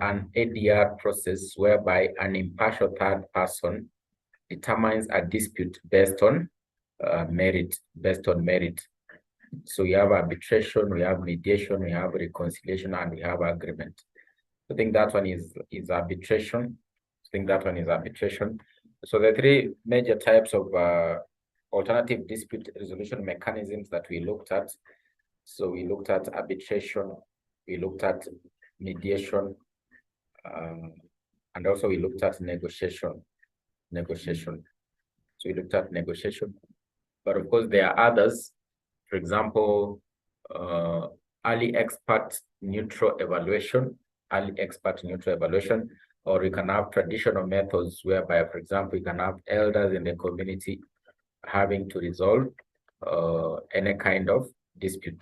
an ADR process whereby an impartial third person determines a dispute based on merit. So we have arbitration, we have mediation, we have reconciliation, and we have agreement. I think that one is arbitration. So the three major types of alternative dispute resolution mechanisms that we looked at. So we looked at arbitration, we looked at mediation, and also we looked at negotiation. So we looked at negotiation, but of course there are others. For example, early expert neutral evaluation, or we can have traditional methods whereby, for example, you can have elders in the community having to resolve any kind of dispute.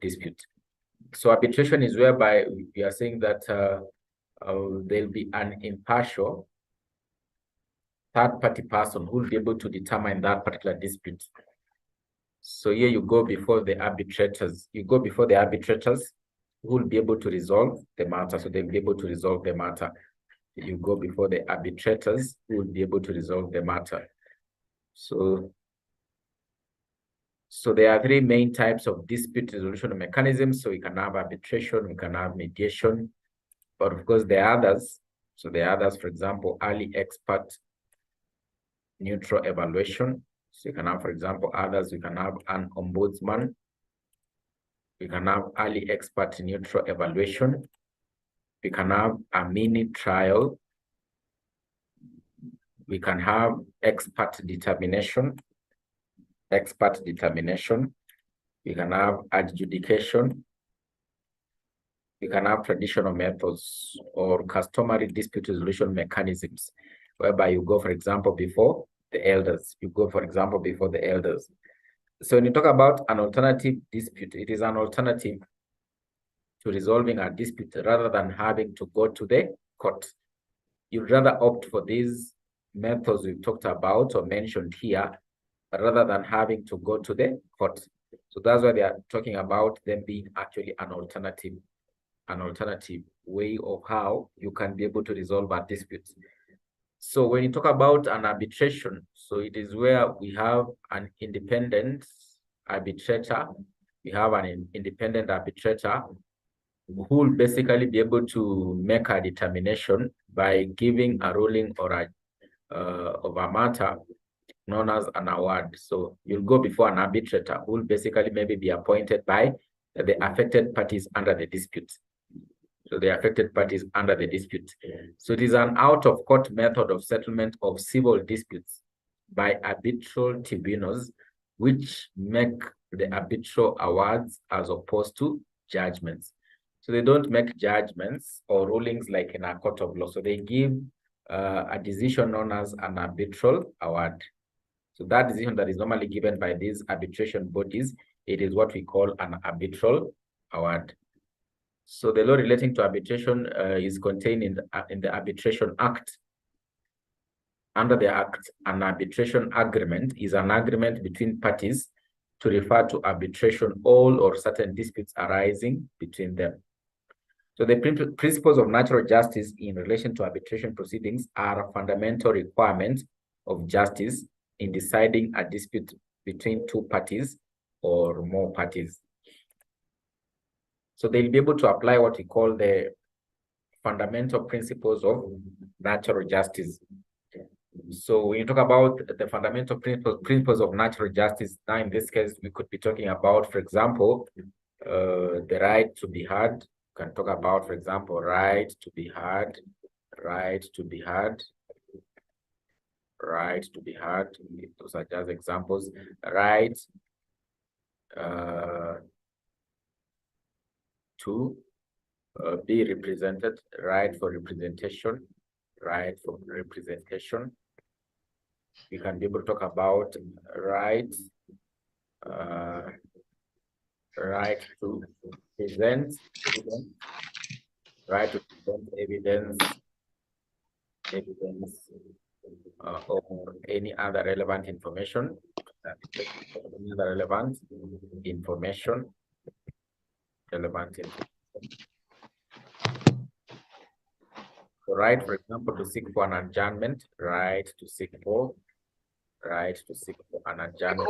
Dispute. So arbitration is whereby we are saying that there'll be an impartial third-party person who will be able to determine that particular dispute. So here you go before the arbitrators. You go before the arbitrators who will be able to resolve the matter. So they'll be able to resolve the matter. You go before the arbitrators who will be able to resolve the matter. So there are three main types of dispute resolution mechanisms. So we can have arbitration, we can have mediation, but of course there are others. So there are others, for example, early expert neutral evaluation. So you can have, for example, others. We can have an ombudsman. We can have early expert neutral evaluation. We can have a mini trial. We can have expert determination. We can have adjudication. We can have traditional methods or customary dispute resolution mechanisms, whereby you go, for example, before the elders. So when you talk about an alternative dispute, it is an alternative to resolving a dispute rather than having to go to the court. You'd rather opt for these methods we've talked about or mentioned here, rather than having to go to the court. So that's why they are talking about them being actually an alternative way of how you can be able to resolve a dispute. So when you talk about an arbitration, so it is where we have an independent arbitrator. We have an independent arbitrator who will basically be able to make a determination by giving a ruling or of a matter known as an award. So you'll go before an arbitrator who will basically maybe be appointed by the affected parties under the dispute. So it is an out-of-court method of settlement of civil disputes by arbitral tribunals, which make the arbitral awards as opposed to judgments. So they don't make judgments or rulings like in a court of law. So they give a decision known as an arbitral award. So that decision that is normally given by these arbitration bodies, it is what we call an arbitral award. So the law relating to arbitration is contained in the Arbitration Act. Under the Act, an arbitration agreement is an agreement between parties to refer to arbitration all or certain disputes arising between them. So the principles of natural justice in relation to arbitration proceedings are a fundamental requirement of justice in deciding a dispute between two parties or more parties. So they'll be able to apply what we call the fundamental principles of natural justice. So when you talk about the fundamental principles of natural justice, now in this case, we could be talking about, for example, the right to be heard. We can talk about, for example, right to be heard. Those are just examples. Right to be represented, right for representation. We can be able to talk about right to present evidence, or any other relevant information. relevant information. So right, for example, to seek for an adjournment, right to seek for an adjournment.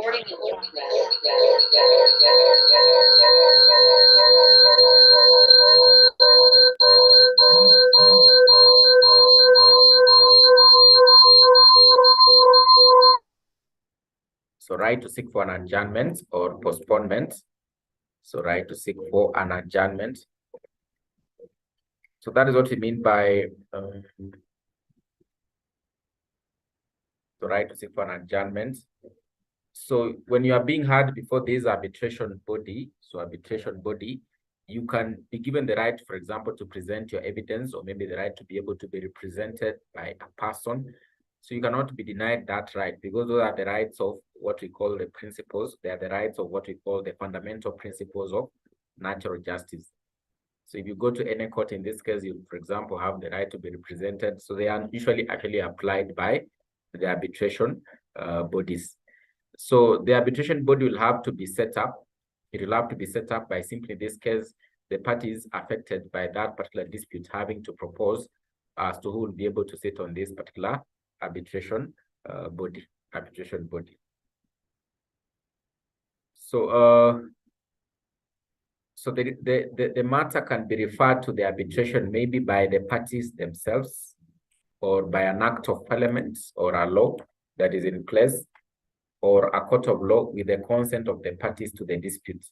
So right to seek for an adjournment or postponement. So right to seek for an adjournment. So that is what we mean by the right to seek for an adjournment. So when you are being heard before this arbitration body, you can be given the right, for example, to present your evidence, or maybe the right to be able to be represented by a person. So you cannot be denied that right, because those are the rights of what we call the principles. They are the rights of what we call the fundamental principles of natural justice. So if you go to any court in this case, you, for example, have the right to be represented. So they are usually actually applied by the arbitration bodies. So the arbitration body will have to be set up. It will have to be set up by simply, in this case, the parties affected by that particular dispute having to propose as to who will be able to sit on this particular arbitration body. So so the matter can be referred to the arbitration maybe by the parties themselves, or by an act of parliament or a law that is in place, or a court of law with the consent of the parties to the dispute.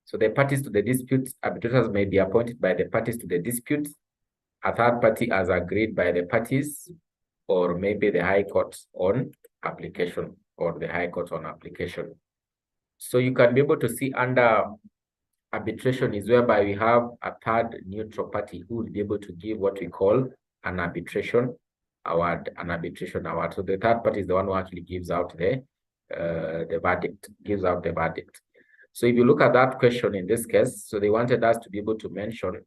So the parties to the dispute, arbitrators may be appointed by the parties to the dispute, a third party as agreed by the parties, or maybe the High Court on application, So you can be able to see under arbitration is whereby we have a third neutral party who will be able to give what we call an arbitration award. So the third party is the one who actually gives out the verdict. So if you look at that question in this case, so they wanted us to be able to mention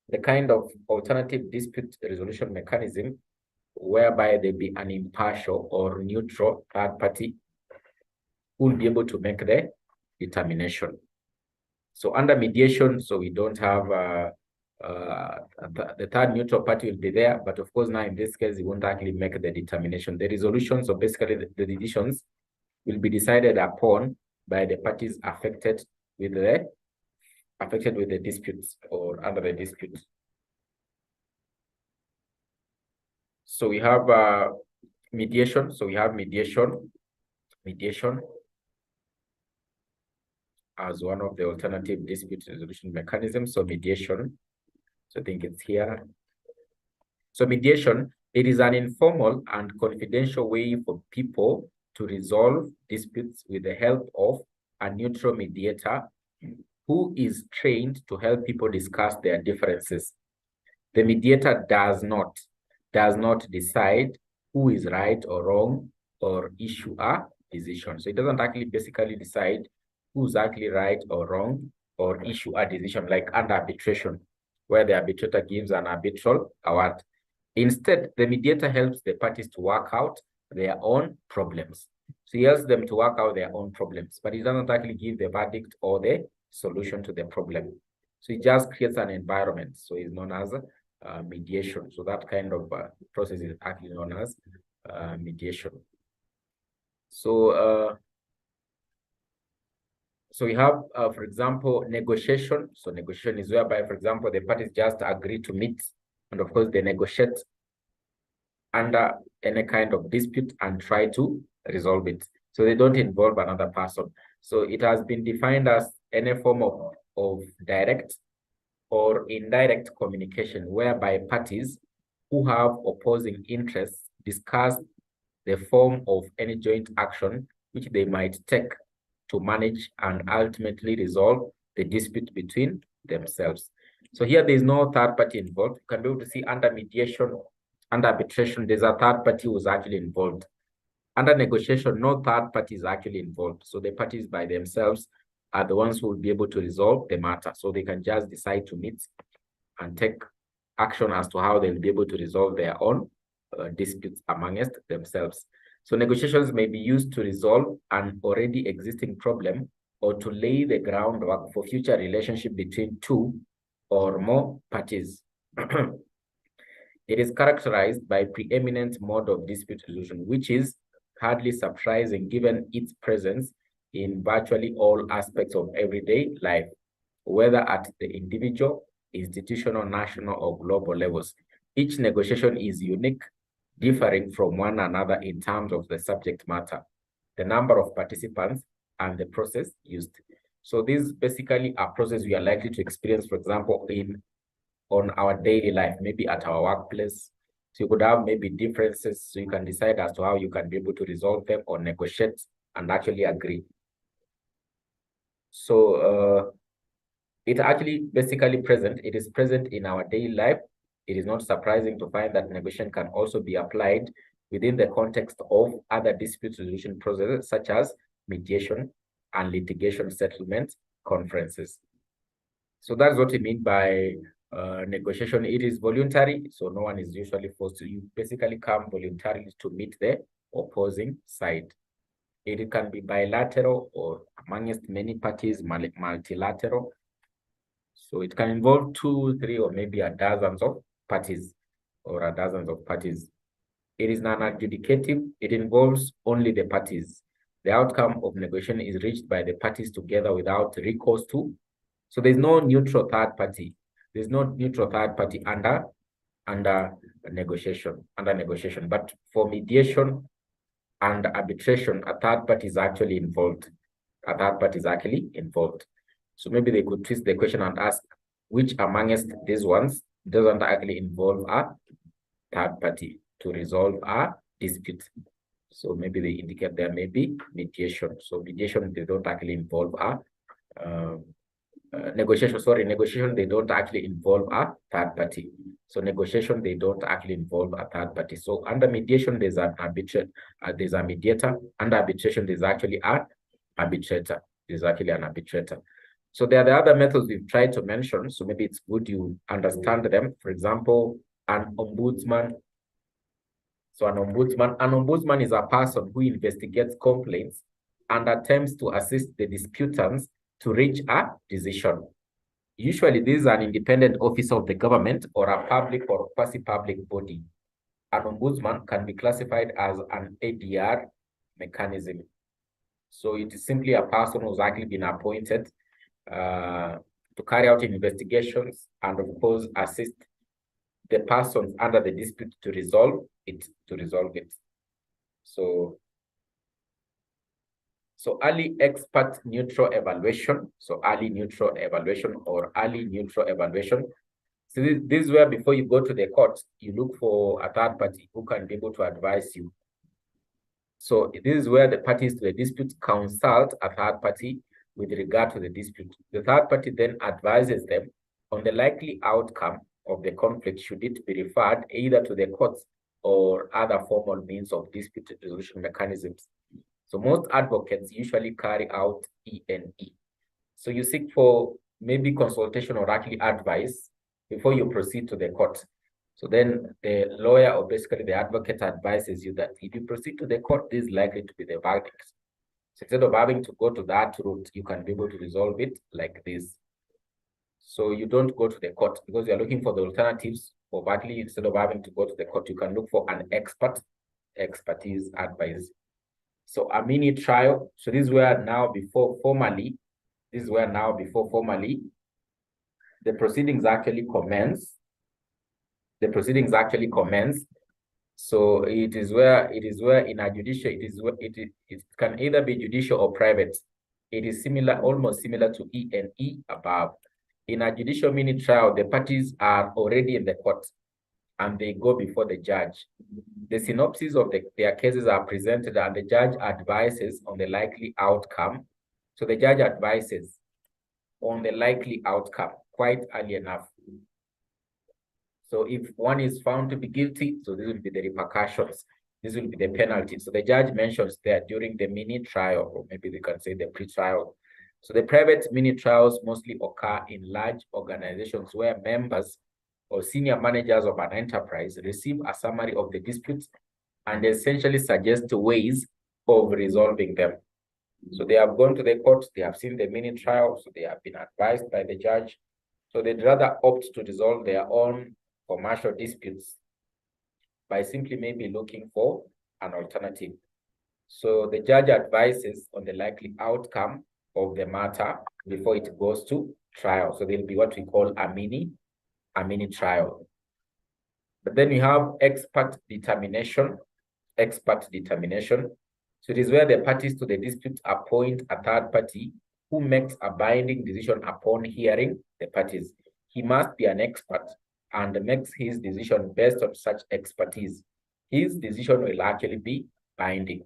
the kind of alternative dispute resolution mechanism whereby there be an impartial or neutral third party who will be able to make the determination. So under mediation, so we don't have the third neutral party will be there, but of course now in this case, it won't actually make the determination. The resolution, so basically the decisions will be decided upon by the parties affected with the disputes or under the dispute. So we have mediation. So we have mediation as one of the alternative dispute resolution mechanisms. So mediation, so I think it's here. So mediation, it is an informal and confidential way for people to resolve disputes with the help of a neutral mediator who is trained to help people discuss their differences. The mediator does not decide who is right or wrong or issue a decision. So it doesn't actually basically decide who's actually right or wrong or issue a decision like under arbitration, where the arbitrator gives an arbitral award. Instead, the mediator helps the parties to work out their own problems. So he helps them to work out their own problems, but he doesn't actually give the verdict or the solution to the problem. So he just creates an environment. So it's known as mediation. So that kind of process is actually known as mediation. So we have, for example, negotiation. So negotiation is whereby, for example, the parties just agree to meet, and of course they negotiate under any kind of dispute and try to resolve it. So they don't involve another person. So it has been defined as any form of direct or indirect communication whereby parties who have opposing interests discuss the form of any joint action which they might take to manage and ultimately resolve the dispute between themselves. So here there is no third party involved. You can be able to see under mediation, under arbitration, there's a third party who's actually involved. Under negotiation, no third party is actually involved. So the parties by themselves are the ones who will be able to resolve the matter. So they can just decide to meet and take action as to how they'll be able to resolve their own disputes amongst themselves. So negotiations may be used to resolve an already existing problem or to lay the groundwork for future relationship between two or more parties. It is characterized by preeminent mode of dispute resolution, which is hardly surprising given its presence in virtually all aspects of everyday life, whether at the individual, institutional, national, or global levels. Each negotiation is unique, differing from one another in terms of the subject matter, the number of participants, and the process used. So these basically are processes we are likely to experience, for example, on our daily life, maybe at our workplace. So you could have maybe differences, so you can decide as to how you can be able to resolve them or negotiate and actually agree. So it actually basically present, it is present in our daily life. It is not surprising to find that negotiation can also be applied within the context of other dispute resolution processes, such as mediation and litigation settlement conferences. So that's what we mean by negotiation. It is voluntary, so no one is usually forced to. You basically come voluntarily to meet the opposing side. It can be bilateral or amongst many parties, multilateral. So it can involve 2, 3, or maybe a dozens of parties or a dozens of parties. It is non-adjudicative. It involves only the parties. The outcome of negotiation is reached by the parties together without recourse to. So there's no neutral third party. There's no neutral third party under negotiation. But for mediation and arbitration, a third party is actually involved. A third party is actually involved. So maybe they could twist the question and ask, which amongst these ones doesn't actually involve a third party to resolve a dispute? So maybe they indicate there may be mediation. So mediation, they don't actually involve a negotiation, they don't actually involve a third party. So negotiation, they don't actually involve a third party. So under mediation, there's an arbitrator, there's a mediator. Under arbitration, there's actually an arbitrator. There's actually an arbitrator. So there are the other methods we've tried to mention. So maybe it's good you understand them. For example, an ombudsman. So an ombudsman is a person who investigates complaints and attempts to assist the disputants to reach a decision. Usually, this is an independent officer of the government or a public or quasi-public body. An ombudsman can be classified as an ADR mechanism. So it is simply a person who's actually been appointed to carry out investigations and, of course, assist the persons under the dispute to resolve it. So early expert neutral evaluation. So early neutral evaluation. So this is where before you go to the court, you look for a third party who can be able to advise you. So this is where the parties to the dispute consult a third party with regard to the dispute. The third party then advises them on the likely outcome of the conflict, should it be referred either to the courts or other formal means of dispute resolution mechanisms. So most advocates usually carry out E&E. So you seek for maybe consultation or actually advice before you proceed to the court. So then the lawyer or basically the advocate advises you that if you proceed to the court, this is likely to be the verdict. So instead of having to go to that route, you can be able to resolve it like this. So you don't go to the court because you're looking for the alternatives of actually, instead of having to go to the court, you can look for an expertise advice. So a mini trial. So this is where now before formally, the proceedings actually commence. So it is where in a judicial, it can either be judicial or private. It is similar, almost similar to E&E above. In a judicial mini trial, the parties are already in the court and they go before the judge. The synopses of their cases are presented and the judge advises on the likely outcome. So the judge advises on the likely outcome quite early enough. So if one is found to be guilty, so this will be the repercussions. This will be the penalty. So the judge mentions that during the mini trial, or maybe they can say the pre-trial. So the private mini trials mostly occur in large organizations where members or senior managers of an enterprise receive a summary of the disputes and essentially suggest ways of resolving them. So they have gone to the court, they have seen the mini trial, so they have been advised by the judge. So they'd rather opt to resolve their own commercial disputes by simply maybe looking for an alternative. So the judge advises on the likely outcome of the matter before it goes to trial. So there'll be what we call a mini trial. But then we have expert determination. So it is where the parties to the dispute appoint a third party who makes a binding decision upon hearing the parties. He must be an expert and makes his decision based on such expertise. His decision will actually be binding.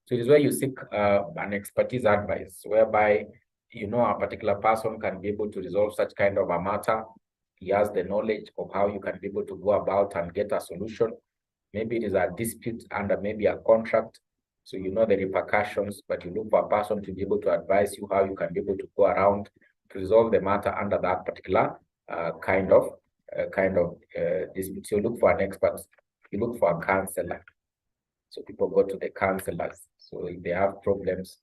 So it is where you seek an expertise advice, whereby you know a particular person can be able to resolve such kind of a matter. He has the knowledge of how you can be able to go about and get a solution. Maybe it is a dispute under maybe a contract, so you know the repercussions, but you look for a person to be able to advise you how you can be able to go around to resolve the matter under that particular kind of dispute. So you look for an expert, you look for a counselor. So people go to the counselors. So if they have problems,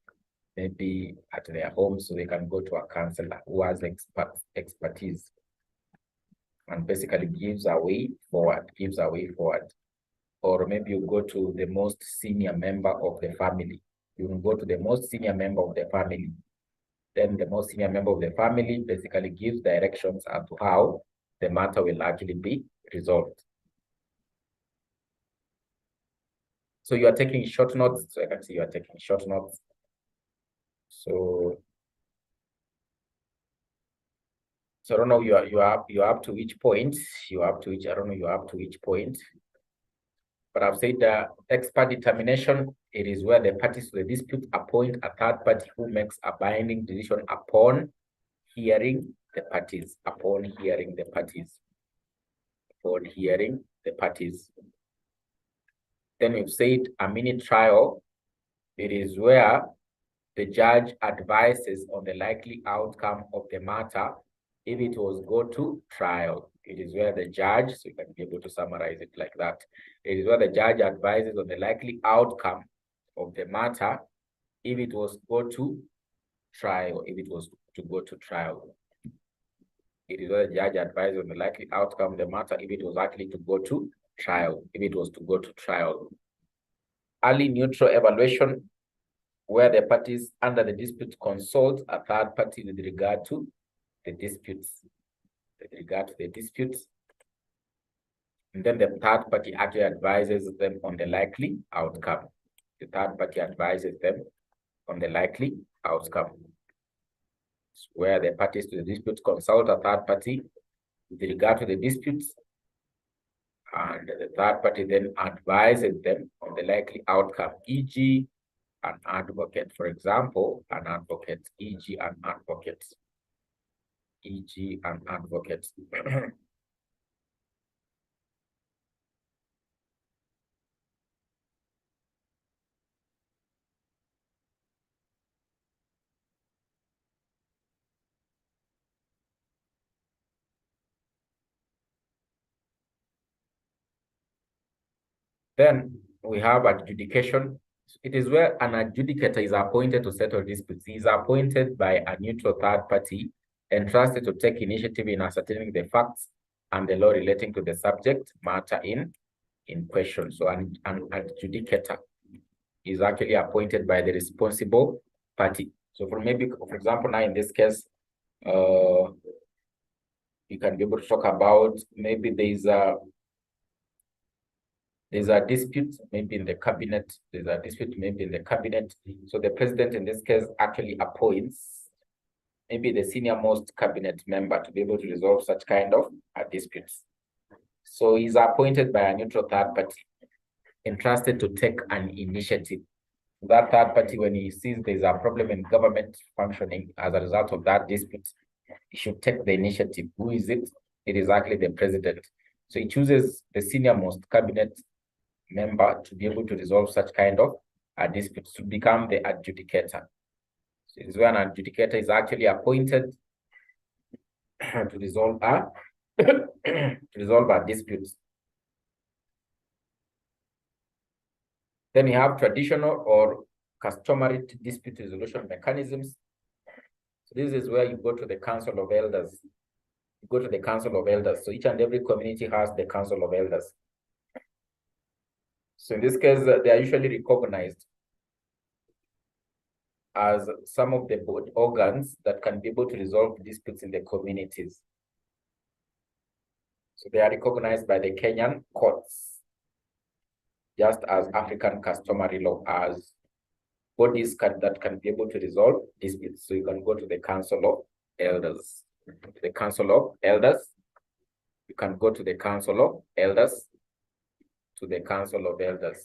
maybe at their home, so they can go to a counselor who has expertise and basically gives a way forward. Or maybe you go to the most senior member of the family. You will go to the most senior member of the family. Then the most senior member of the family basically gives directions as to how the matter will actually be resolved. So you are taking short notes. So I can see you are taking short notes. So I don't know, you are up to which point? I don't know, you are up to which point? But I've said that expert determination, it is where the parties to the dispute appoint a third party who makes a binding decision upon hearing the parties. Then we've said a mini trial, it is where the judge advises on the likely outcome of the matter if it was go to trial. It is where the judge, so you can be able to summarize it like that. It is where the judge advises on the likely outcome of the matter if it was go to trial, It is where the judge advises on the likely outcome of the matter if it was actually to go to trial, Early neutral evaluation, where the parties under the dispute consult a third party with regard to the disputes. And then the third party actually advises them on the likely outcome. Where the parties to the dispute consult a third party with regard to the disputes, and the third party then advises them on the likely outcome, e.g. an advocate, for example, e.g. an advocate. Then we have adjudication. It is where an adjudicator is appointed to settle disputes. He is appointed by a neutral third party entrusted to take initiative in ascertaining the facts and the law relating to the subject matter in question. So an adjudicator is actually appointed by the responsible party. So for example, now in this case, you can be able to talk about maybe there's a dispute maybe in the cabinet. So the president in this case actually appoints maybe the senior most cabinet member to be able to resolve such kind of disputes. So he's appointed by a neutral third party entrusted to take an initiative. That third party, when he sees there's a problem in government functioning as a result of that dispute, he should take the initiative. Who is it? It is actually the president. So he chooses the senior most cabinet member to be able to resolve such kind of disputes, to become the adjudicator. So it is where an adjudicator is actually appointed to resolve a dispute. Then you have traditional or customary dispute resolution mechanisms. So this is where you go to the Council of Elders. You go to the Council of Elders. So each and every community has the Council of Elders. So in this case, they are usually recognized as some of the board organs that can be able to resolve disputes in the communities. So they are recognized by the Kenyan courts, just as African customary law as bodies that can be able to resolve disputes. So you can go to the Council of Elders. The Council of Elders. You can go to the Council of Elders, to the Council of Elders.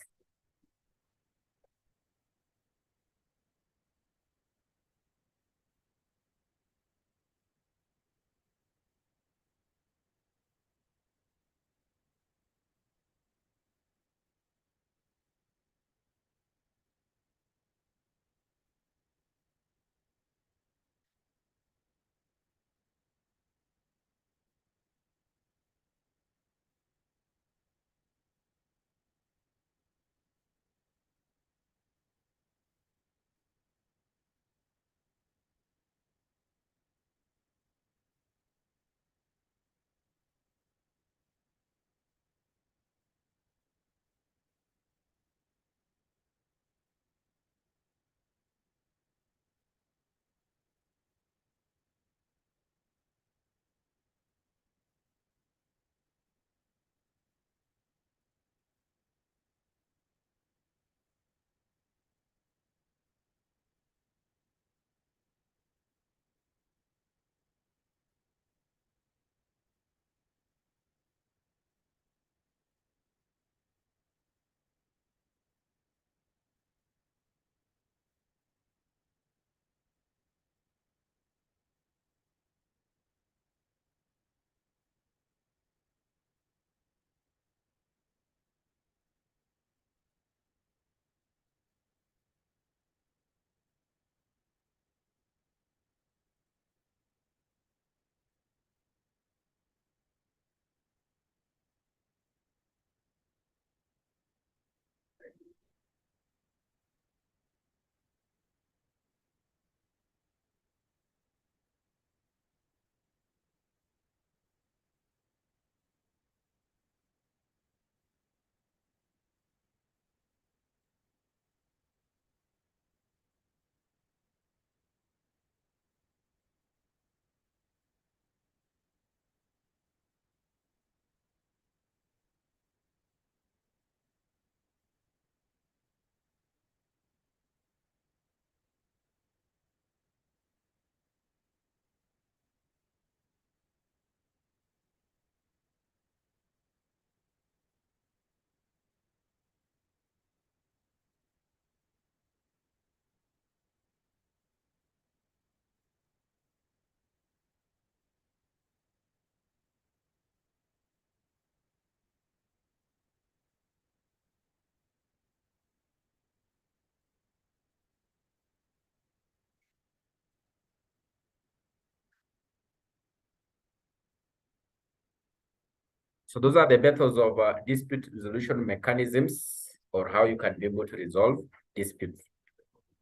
So those are the methods of dispute resolution mechanisms, or how you can be able to resolve disputes.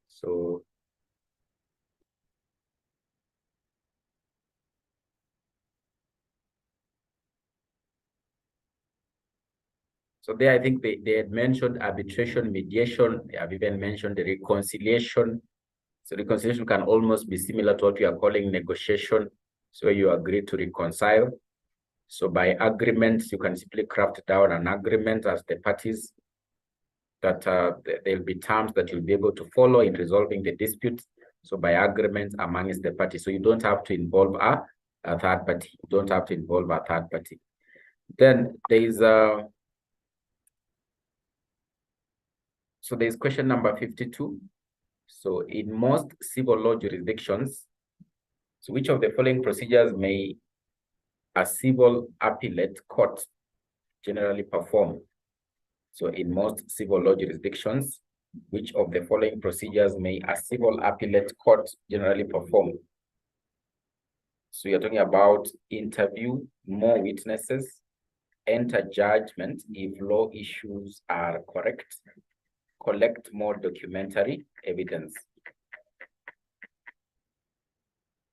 So there, I think they had mentioned arbitration, mediation. They have even mentioned the reconciliation. So reconciliation can almost be similar to what we are calling negotiation. So you agree to reconcile. So by agreements, you can simply craft down an agreement as the parties that there'll be terms that you'll be able to follow in resolving the dispute. So by agreement amongst the parties. So you don't have to involve a third party. You don't have to involve a third party. Then there is so there's question number 52. So in most civil law jurisdictions, so which of the following procedures may a civil appellate court generally perform? So in most civil law jurisdictions, which of the following procedures may a civil appellate court generally perform? So you're talking about interview more witnesses, enter judgment if law issues are correct, collect more documentary evidence.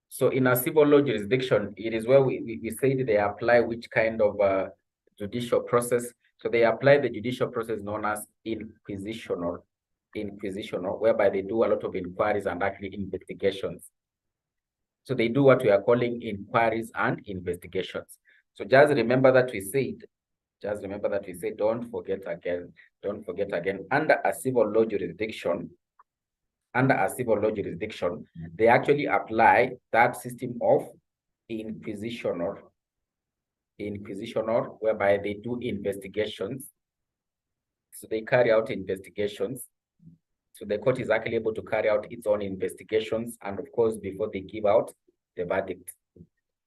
So in a civil law jurisdiction, it is where we say they apply which kind of judicial process. So they apply the judicial process known as inquisitional, whereby they do a lot of inquiries and actually investigations. So they do what we are calling inquiries and investigations. So just remember that we said, don't forget again, under a civil law jurisdiction, they actually apply that system of inquisitional, whereby they do investigations. So they carry out investigations. So the court is actually able to carry out its own investigations, and of course, before they give out the verdict.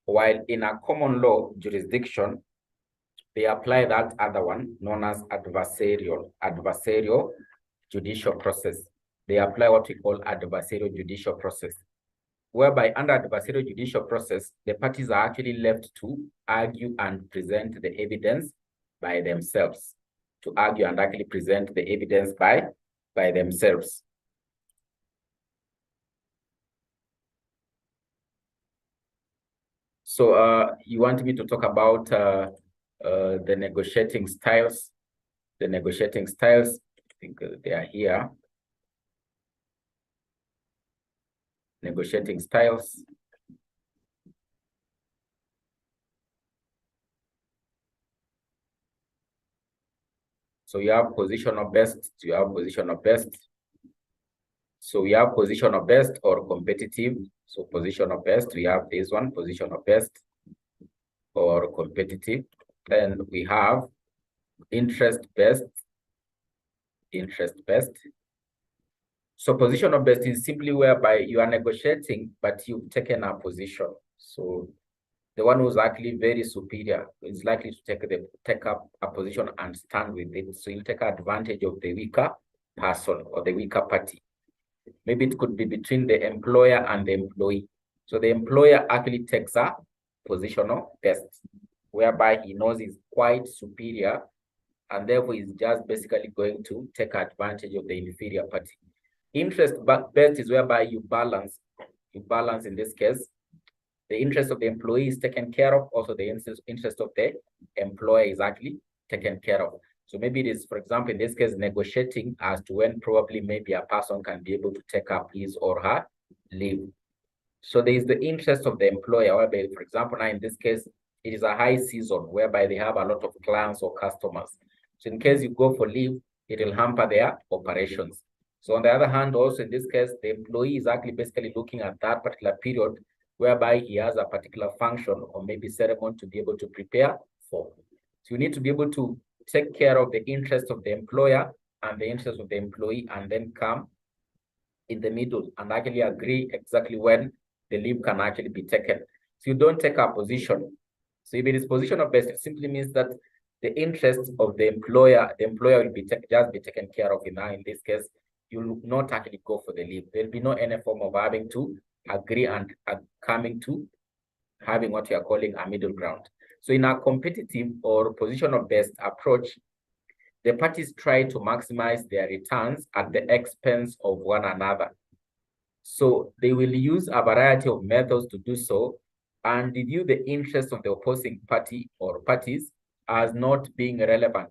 While in a common law jurisdiction, they apply that other one known as adversarial judicial process. They apply what we call adversarial judicial process, whereby under adversarial judicial process, the parties are actually left to argue and present the evidence by themselves, by themselves. So you want me to talk about the negotiating styles? I think they are here. Negotiating styles. So you have positional best, So we have positional best or competitive. So positional best, we have this one, positional best or competitive. Then we have interest best. So positional best is simply whereby you are negotiating, but you've taken a position. So the one who's actually very superior is likely to take up a position and stand with it. So you'll take advantage of the weaker person or the weaker party. Maybe it could be between the employer and the employee. So the employer actually takes a positional best, whereby he knows he's quite superior, and therefore he's just basically going to take advantage of the inferior party. Interest best is whereby you balance in this case. The interest of the employee is taken care of. Also, the interest of the employer is actually taken care of. So maybe it is, for example, in this case, negotiating as to when probably maybe a person can be able to take up his or her leave. So there is the interest of the employer, whereby, for example, now in this case, it is a high season whereby they have a lot of clients or customers. So in case you go for leave, it will hamper their operations. So on the other hand, also in this case, the employee is actually basically looking at that particular period whereby he has a particular function or maybe ceremony to be able to prepare for. So you need to be able to take care of the interest of the employer and the interest of the employee, and then come in the middle and actually agree exactly when the leave can actually be taken. So you don't take a position. So if it is position of best, it simply means that the interests of the employer will be just be taken care of. Now in this case, you will not actually go for the leave. There will be no any form of having to agree and coming to having what you are calling a middle ground. So in a competitive or position of best approach, the parties try to maximize their returns at the expense of one another. So they will use a variety of methods to do so and view the interests of the opposing party or parties as not being relevant,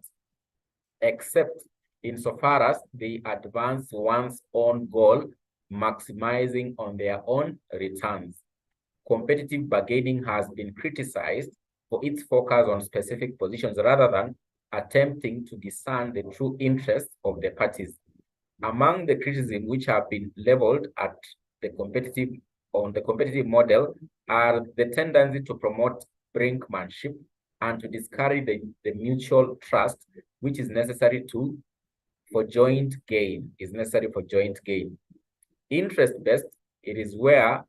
except insofar as they advance one's own goal, maximizing on their own returns. Competitive bargaining has been criticized for its focus on specific positions rather than attempting to discern the true interests of the parties. Among the criticisms which have been leveled at the competitive model are the tendency to promote brinkmanship and to discourage the mutual trust which is necessary for joint gain. Interest-based, it is where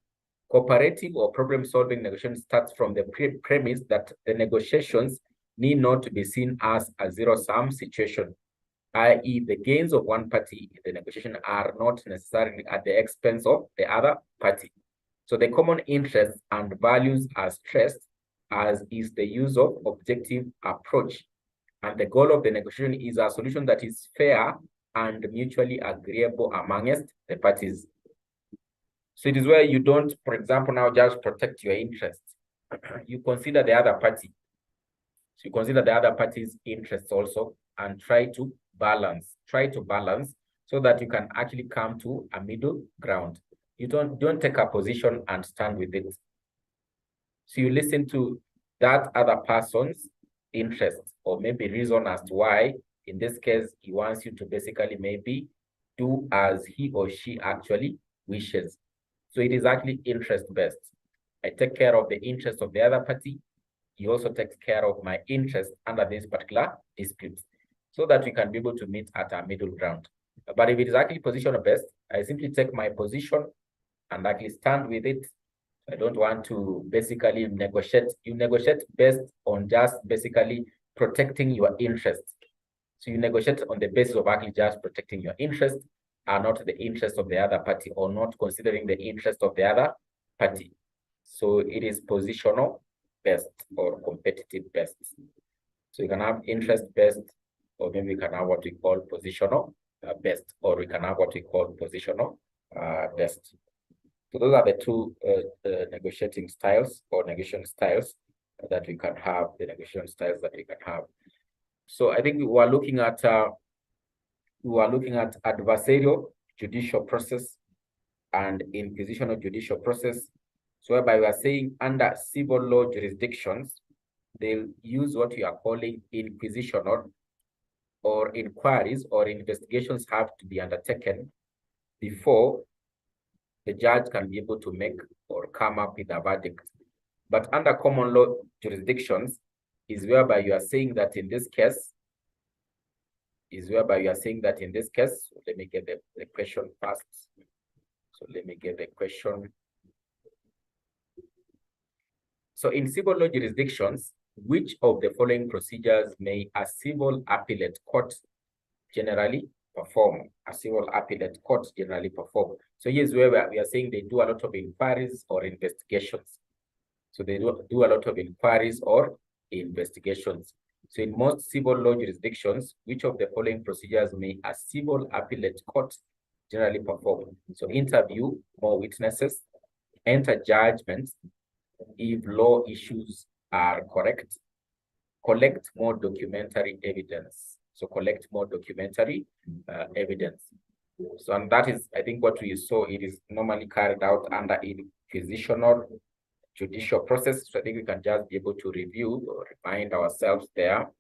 cooperative or problem-solving negotiation starts from the premise that the negotiations need not to be seen as a zero-sum situation, i.e. the gains of one party in the negotiation are not necessarily at the expense of the other party. So the common interests and values are stressed, as is the use of objective approach. And the goal of the negotiation is a solution that is fair and mutually agreeable amongst the parties. So it is where you don't, for example, now just protect your interests. You consider the other party. So you consider the other party's interests also and try to balance so that you can actually come to a middle ground. You don't take a position and stand with it. So you listen to that other person's interest or maybe reason as to why, in this case, he wants you to basically maybe do as he or she actually wishes. So it is actually interest-based. I take care of the interest of the other party. He also takes care of my interest under this particular dispute so that we can be able to meet at a middle ground. But if it is actually position-based, I simply take my position and actually stand with it. I don't want to basically negotiate. You negotiate based on just basically protecting your interest. So you negotiate on the basis of actually just protecting your interest and not the interest of the other party or not considering the interest of the other party. So it is positional based or competitive based. So you can have interest based, or maybe we can have what we call positional based, or we can have what we call positional based. So those are the two negotiating styles or negotiation styles that we can have, the negotiation styles that we can have. So I think we were looking at adversarial judicial process and inquisitional judicial process. So whereby we are saying under civil law jurisdictions, they'll use what we are calling inquisitional, or inquiries or investigations have to be undertaken before the judge can be able to make or come up with a verdict. But under common law jurisdictions is whereby you are saying that in this case, let me get the question first. So let me get the question. So in civil law jurisdictions, which of the following procedures may a civil appellate court generally perform? A civil appellate court generally perform. So here's where we are saying they do a lot of inquiries or investigations. So they do a lot of inquiries or investigations. So in most civil law jurisdictions, which of the following procedures may a civil appellate court generally perform? So interview more witnesses, enter judgment if law issues are correct, collect more documentary evidence. So collect more documentary evidence. So, and that is, I think, what we saw. It is normally carried out under inquisitional judicial process. So I think we can just be able to review or remind ourselves there.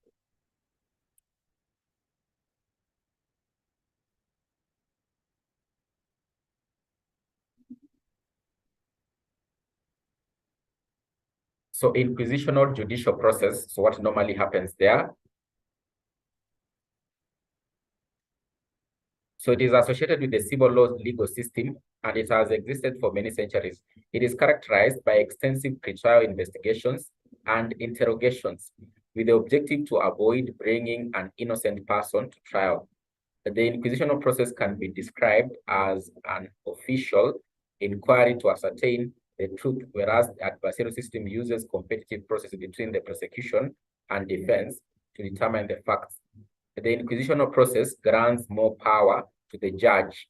So inquisitional judicial process, so what normally happens there? So it is associated with the civil law legal system, and it has existed for many centuries. It is characterized by extensive pretrial investigations and interrogations with the objective to avoid bringing an innocent person to trial. The inquisitional process can be described as an official inquiry to ascertain the truth, whereas the adversarial system uses competitive process between the prosecution and defense to determine the facts. The inquisitional process grants more power to the judge.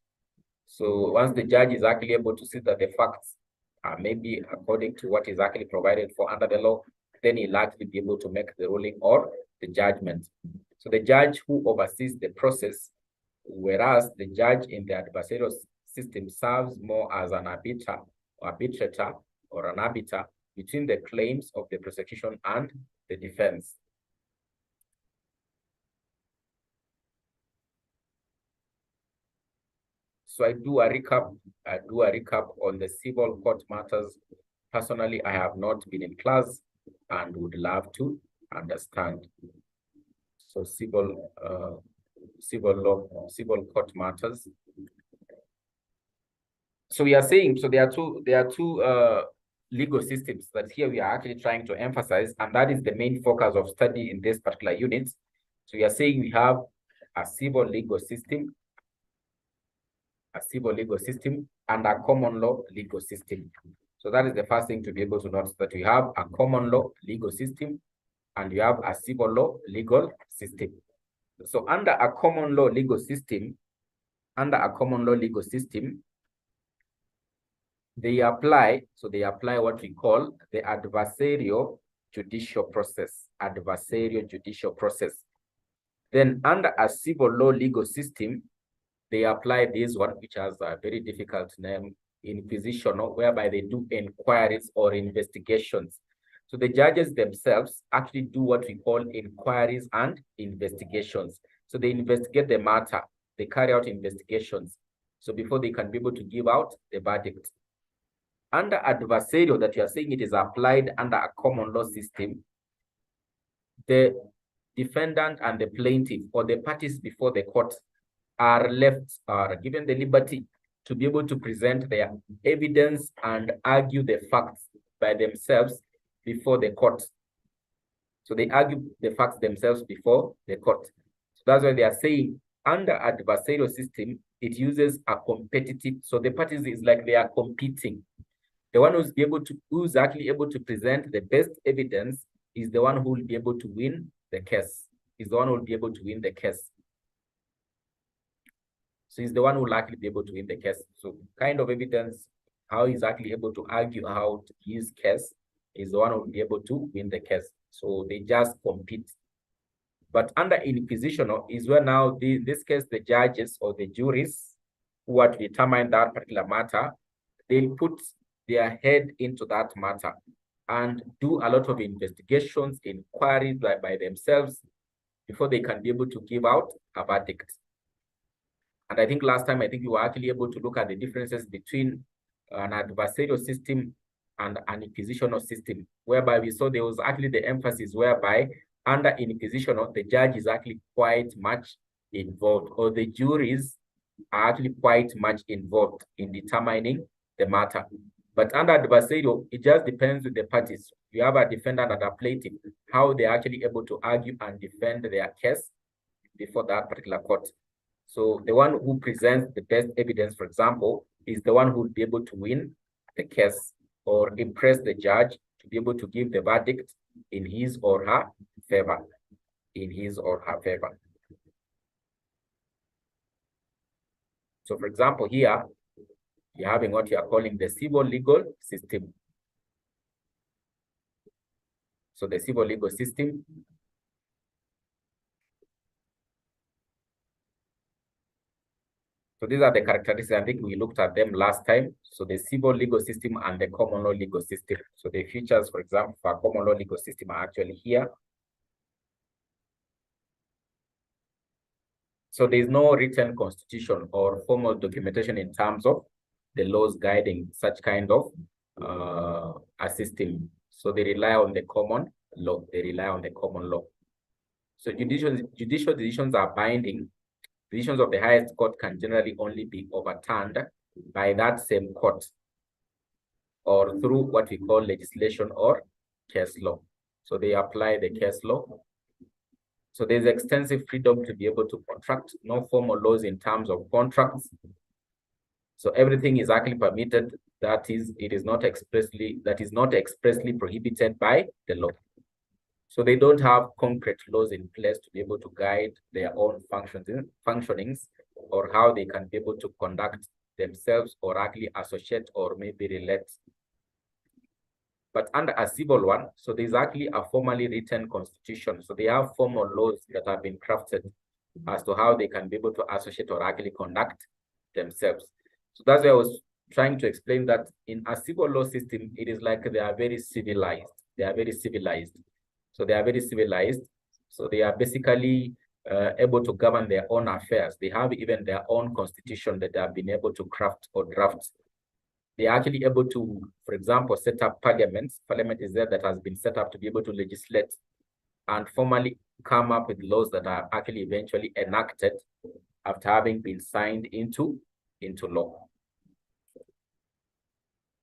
So once the judge is actually able to see that the facts are maybe according to what is actually provided for under the law, then he'll actually be able to make the ruling or the judgment. So the judge who oversees the process, whereas the judge in the adversarial system serves more as an arbitrator or an arbiter between the claims of the prosecution and the defense. So I do a recap on the civil court matters. Personally, I have not been in class and would love to understand. So civil court matters. So we are saying, so there are two legal systems that here we are actually trying to emphasize, and that is the main focus of study in this particular unit. So we are saying we have a civil legal system, and a common law legal system. So that is the first thing to be able to notice, that we have a common law legal system and we have a civil law legal system. So under a common law legal system, they apply what we call the adversarial judicial process. Then under a civil law legal system, they apply this one, which has a very difficult name, inquisitional, whereby they do inquiries or investigations. So the judges themselves actually do what we call inquiries and investigations. So they investigate the matter, they carry out investigations. So before they can be able to give out the verdict. Under adversarial, that you are saying it is applied under a common law system, the defendant and the plaintiff, or the parties before the court, are given the liberty to be able to present their evidence and argue the facts by themselves before the court. So they argue the facts themselves before the court. So that's why they are saying under adversarial system, it uses a competitive, so the parties is like they are competing. The one who's actually able to present the best evidence is the one who will be able to win the case. So he's the one who will actually be able to win the case. So kind of evidence, how he's actually able to argue out his case, is the one who will be able to win the case. So they just compete. But under inquisitional is where now, in this case, the judges or the juries who are to determine that particular matter, they'll put their head into that matter and do a lot of investigations, inquiries by themselves before they can be able to give out a verdict. And I think last time, you were actually able to look at the differences between an adversarial system and an inquisitional system, whereby we saw there was actually the emphasis whereby under inquisitional, the judge is actually quite much involved, or the juries are actually quite much involved in determining the matter. But under adversarial, it just depends with the parties. You have a defendant and a plaintiff, how they're actually able to argue and defend their case before that particular court. So the one who presents the best evidence, for example, is the one who will be able to win the case or impress the judge to be able to give the verdict in his or her favor. So for example, here, you're having what you are calling the civil legal system. So the civil legal system, so these are the characteristics. I think we looked at them last time. So the civil legal system and the common law legal system. So the features, for example, for common law legal system are actually here. So there is no written constitution or formal documentation in terms of the laws guiding such kind of a system. So they rely on the common law. So judicial decisions are binding. Decisions of the highest court can generally only be overturned by that same court or through what we call legislation or case law. So they apply the case law. So there's extensive freedom to be able to contract, no formal laws in terms of contracts. So everything is actually permitted, that is not expressly prohibited by the law. So they don't have concrete laws in place to be able to guide their own functionings or how they can be able to conduct themselves or actually associate or maybe relate. But under a civil one, so there's actually a formally written constitution. So they have formal laws that have been crafted as to how they can be able to associate or actually conduct themselves. So that's why I was trying to explain that in a civil law system, it is like they are very civilized. So they are very civilized. So they are basically able to govern their own affairs. They have even their own constitution that they have been able to craft or draft. They are actually able to, for example, set up parliaments. Parliament is there that has been set up to be able to legislate and formally come up with laws that are actually eventually enacted after having been signed into law.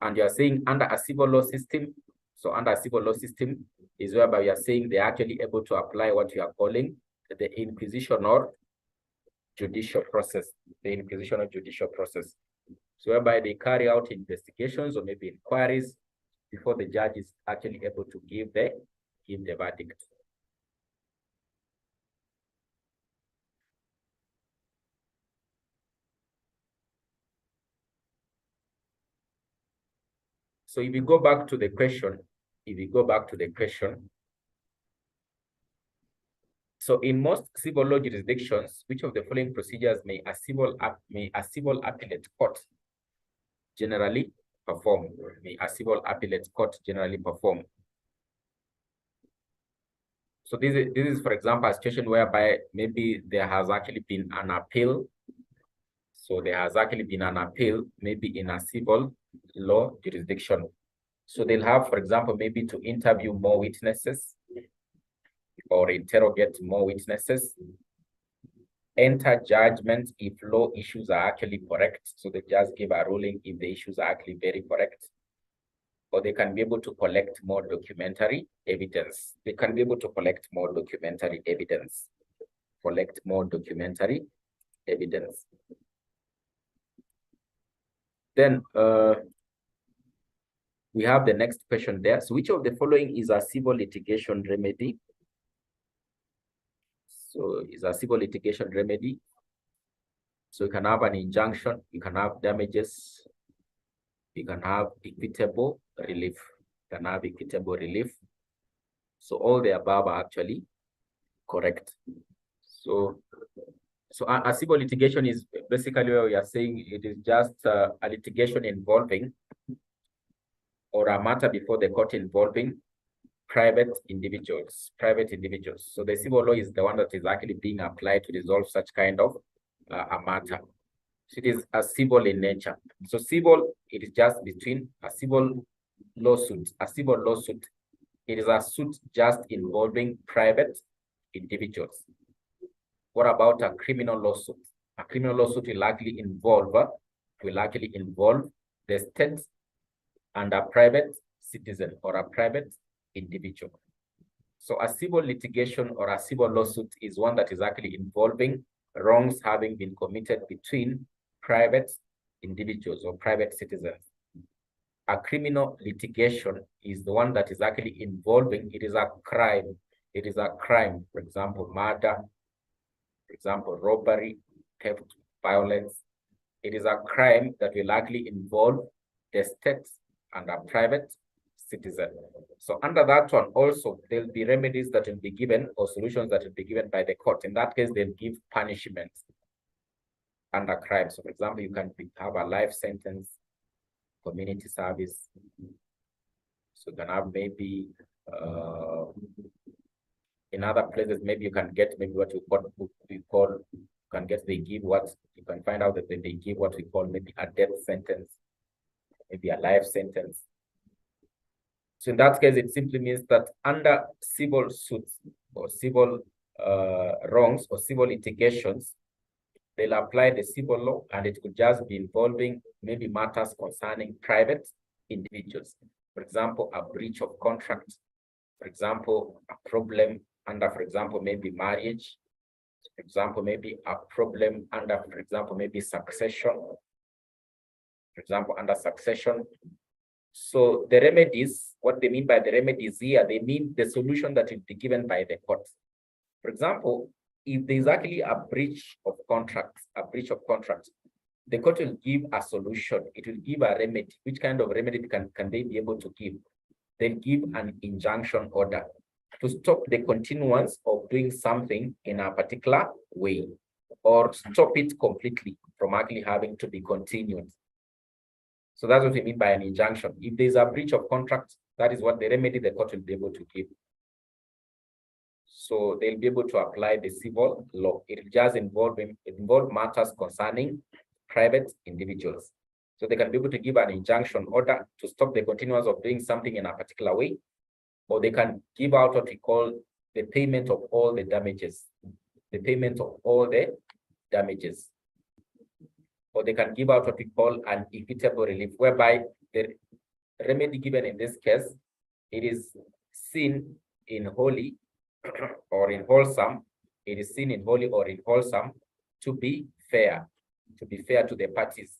And you are saying under a civil law system, so under a civil law system is whereby you are saying they're actually able to apply what you are calling the inquisitional judicial process. So whereby they carry out investigations or maybe inquiries before the judge is actually able to give the verdict. So if you go back to the question, so in most civil law jurisdictions, which of the following procedures may a civil appellate court generally perform? May a civil appellate court generally perform? So this is, for example, a situation whereby maybe there has actually been an appeal. So there has actually been an appeal, maybe in a civil law jurisdiction. So they'll have, for example, maybe to interview more witnesses or interrogate more witnesses, enter judgment if law issues are actually correct. So they just give a ruling if the issues are actually very correct. Or they can be able to collect more documentary evidence. They can be able to collect more documentary evidence. Collect more documentary evidence. Then we have the next question there. So which of the following is a civil litigation remedy? So is a civil litigation remedy. So you can have an injunction, you can have damages, you can have equitable relief. You can have equitable relief. So all the above are actually correct. So a civil litigation is basically where we are saying it is just a litigation involving or a matter before the court involving private individuals. So the civil law is the one that is actually being applied to resolve such kind of a matter. So it is a civil in nature. So civil, it is just between a civil lawsuit. A civil lawsuit, it is a suit just involving private individuals. What about a criminal lawsuit? A criminal lawsuit will likely involve the state and a private citizen or a private individual. So a civil litigation or a civil lawsuit is one that is actually involving wrongs having been committed between private individuals or private citizens. A criminal litigation is the one that is actually involving, it is a crime. It is a crime, for example, murder, for example, robbery, theft, violence. It is a crime that will likely involve the state and a private citizen. So under that one also, there'll be remedies that will be given or solutions that will be given by the court. In that case, they'll give punishments under crime. So for example, you can have a life sentence, community service. So you can have maybe in other places, maybe you can get maybe what we call they give what you can find out that they give what we call maybe a death sentence, maybe a life sentence. So in that case, it simply means that under civil suits or civil wrongs or civil litigations, they'll apply the civil law, and it could just be involving maybe matters concerning private individuals. For example, a breach of contract. For example, a problem under, for example, maybe marriage. For example, maybe a problem under, for example, maybe succession. For example, under succession. So the remedies, what they mean by the remedies here, they mean the solution that will be given by the court. For example, if there's actually a breach of contract, the court will give a solution. It will give a remedy. Which kind of remedy can they be able to give? They'll give an injunction order to stop the continuance of doing something in a particular way, or stop it completely from actually having to be continued. So that's what we mean by an injunction. If there's a breach of contract, that is what the remedy the court will be able to give. So they'll be able to apply the civil law. It will just involve matters concerning private individuals. So they can be able to give an injunction order to stop the continuance of doing something in a particular way, or they can give out what we call the payment of all the damages. The payment of all the damages. Or they can give out what we call an equitable relief, whereby the remedy given in this case, it is seen in wholly or in wholesome. It is seen in wholly or in wholesome to be fair to the parties,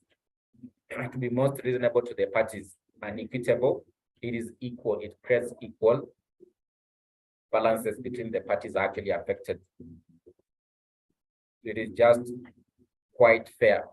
to be most reasonable to the parties, and equitable. It is equal, it creates equal balances between the parties actually affected. It is just quite fair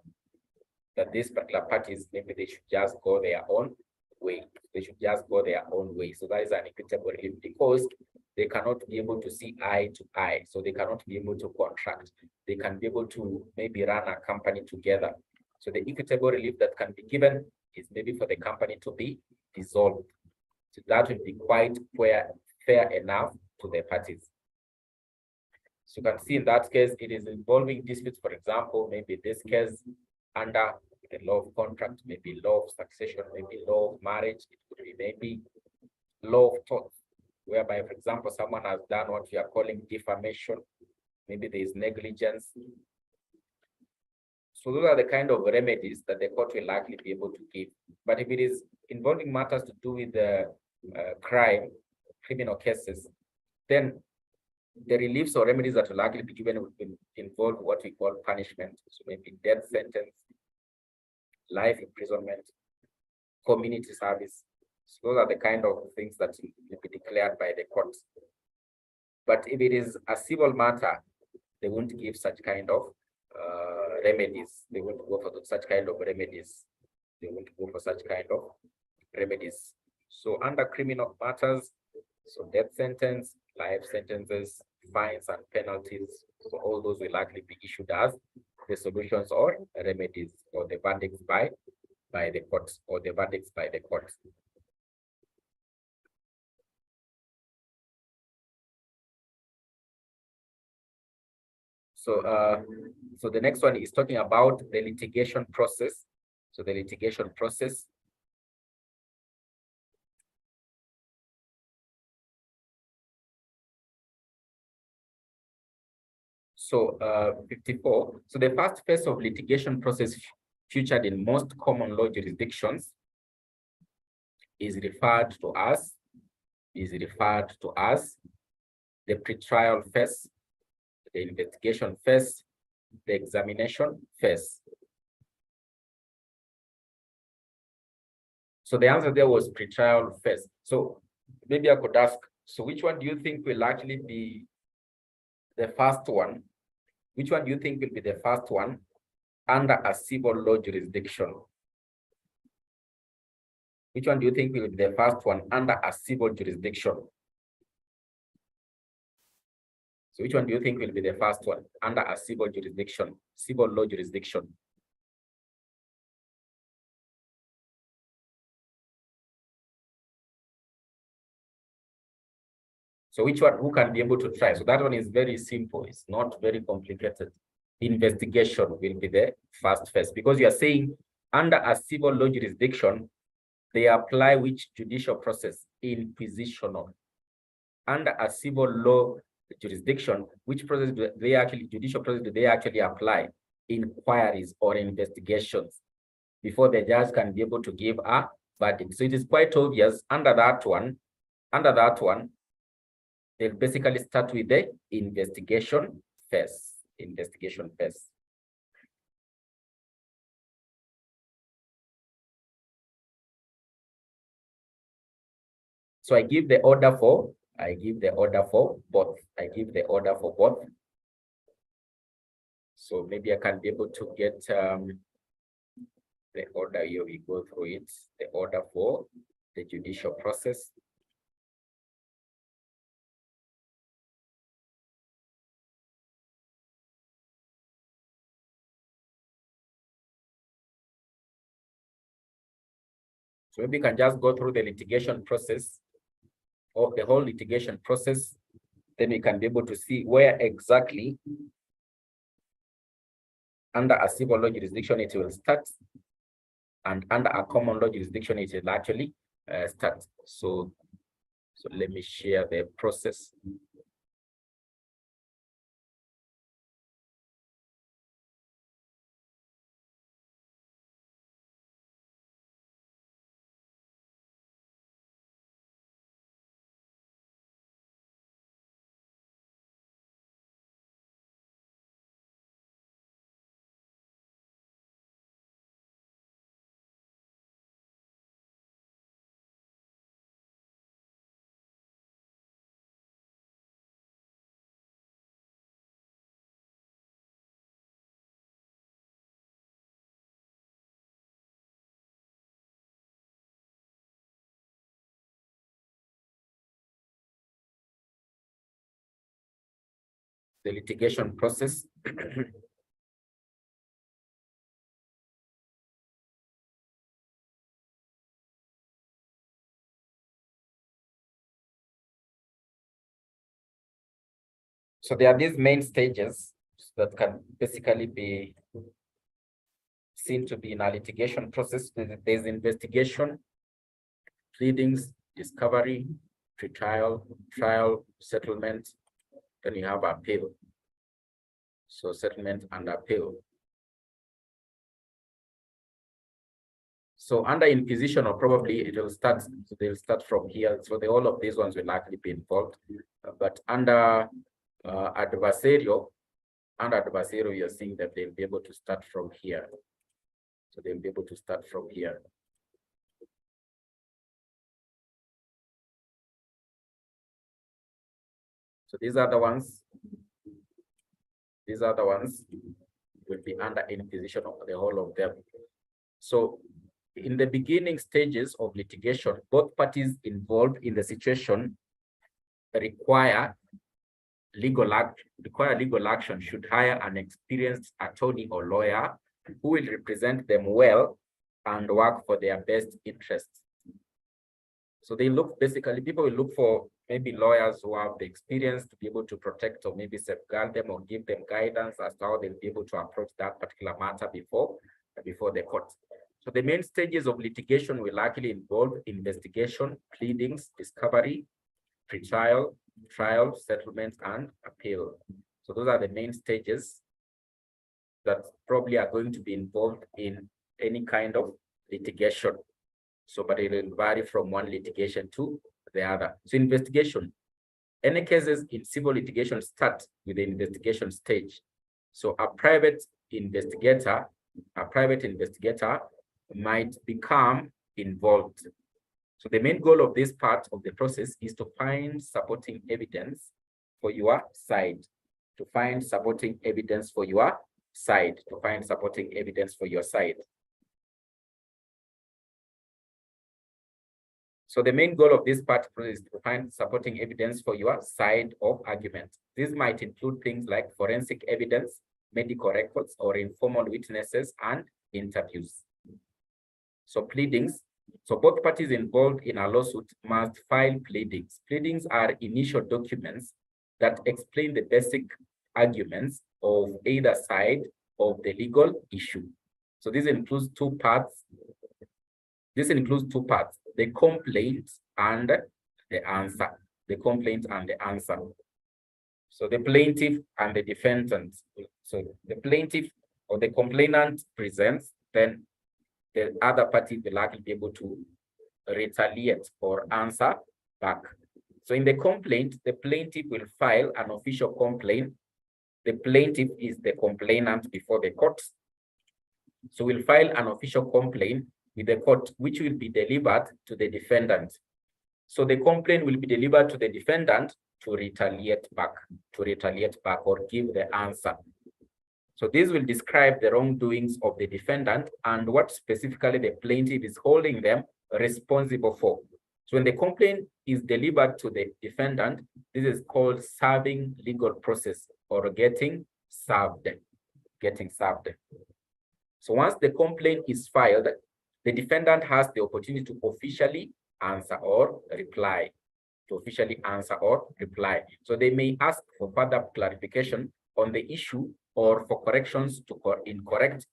that these particular parties, maybe they should just go their own way. They should just go their own way. So that is an equitable relief because they cannot be able to see eye to eye. So they cannot be able to contract. They can be able to maybe run a company together. So the equitable relief that can be given is maybe for the company to be dissolved. So that will be quite fair enough to the parties. So you can see in that case, it is involving disputes, for example, maybe this case under the law of contract, maybe law of succession, maybe law of marriage, it could be maybe law of tort, whereby, for example, someone has done what we are calling defamation, maybe there is negligence. So those are the kind of remedies that the court will likely be able to give. But if it is involving matters to do with the crime, criminal cases, then the reliefs or remedies that will likely be given will involve what we call punishment. So maybe death sentence, life imprisonment, community service. So those are the kind of things that will be declared by the courts. But if it is a civil matter, they won't give such kind of remedies. They won't go for such kind of remedies. They won't go for such kind of remedies. So under criminal matters, so death sentence, life sentences, fines and penalties, so all those will likely be issued as resolutions or remedies or the verdicts by the courts or the verdicts by the courts. So the next one is talking about the litigation process. So the litigation process. So 54. So the first phase of litigation process featured in most common law jurisdictions is referred to as the pretrial phase, the investigation phase, the examination phase. So the answer there was pretrial phase. So maybe I could ask, so which one do you think will actually be the first one? Which one do you think will be the first one under a civil law jurisdiction? Which one do you think will be the first one under a civil jurisdiction? So which one do you think will be the first one under a civil jurisdiction, civil law jurisdiction? So which one, who can be able to try? So that one is very simple. It's not very complicated. Investigation will be the first phase because you are saying under a civil law jurisdiction, they apply which judicial process? Inquisitional. Under a civil law jurisdiction, which process do they actually, judicial process do they actually apply? Inquiries or investigations before the judge can be able to give a verdict. So it is quite obvious under that one, they basically start with the investigation phase. So I give the order for both. So maybe I can be able to get the order here. We go through it. The order for the judicial process. So maybe you can just go through the litigation process or the whole litigation process. Then we can be able to see where exactly under a civil law jurisdiction it will start, and under a common law jurisdiction it will actually start. So let me share the process. the litigation process. So there are these main stages that can basically be seen to be in a litigation process. There's investigation, pleadings, discovery, pre-trial, trial, settlement, then you have appeal. So settlement and appeal. So under inquisition, or probably it will start, so they'll start from here. So all of these ones will likely be involved. But under adversarial, you're seeing that they'll be able to start from here. So they'll be able to start from here. So these are the ones. These are the ones will be under inquisition of the whole of them. So in the beginning stages of litigation, both parties involved in the situation require legal action should hire an experienced attorney or lawyer who will represent them well and work for their best interests. So they look, basically, people will look for maybe lawyers who have the experience to be able to protect or maybe safeguard them or give them guidance as to how they'll be able to approach that particular matter before the court. So the main stages of litigation will likely involve investigation, pleadings, discovery, pre-trial, trial, settlement, and appeal. So those are the main stages that probably are going to be involved in any kind of litigation. So, but it will vary from one litigation to the other. So investigation, any cases in civil litigation start with the investigation stage. So a private investigator might become involved. So the main goal of this part of the process is to find supporting evidence for your side, to find supporting evidence for your side, to find supporting evidence for your side. So the main goal of this part is to find supporting evidence for your side of argument. This might include things like forensic evidence, medical records, or informal witnesses and interviews. So pleadings. So both parties involved in a lawsuit must file pleadings. Pleadings are initial documents that explain the basic arguments of either side of the legal issue. So this includes two parts. The complaint and the answer. The complaint and the answer. So the plaintiff and the defendant. So the plaintiff or the complainant presents, then the other party will likely be able to retaliate or answer back. So in the complaint, the plaintiff will file an official complaint. The plaintiff is the complainant before the court. So we'll file an official complaint with the court, which will be delivered to the defendant. So the complaint will be delivered to the defendant to retaliate back or give the answer. So this will describe the wrongdoings of the defendant and what specifically the plaintiff is holding them responsible for. So when the complaint is delivered to the defendant, this is called serving legal process or getting served. So once the complaint is filed, the defendant has the opportunity to officially answer or reply. So they may ask for further clarification on the issue or for corrections to incorrect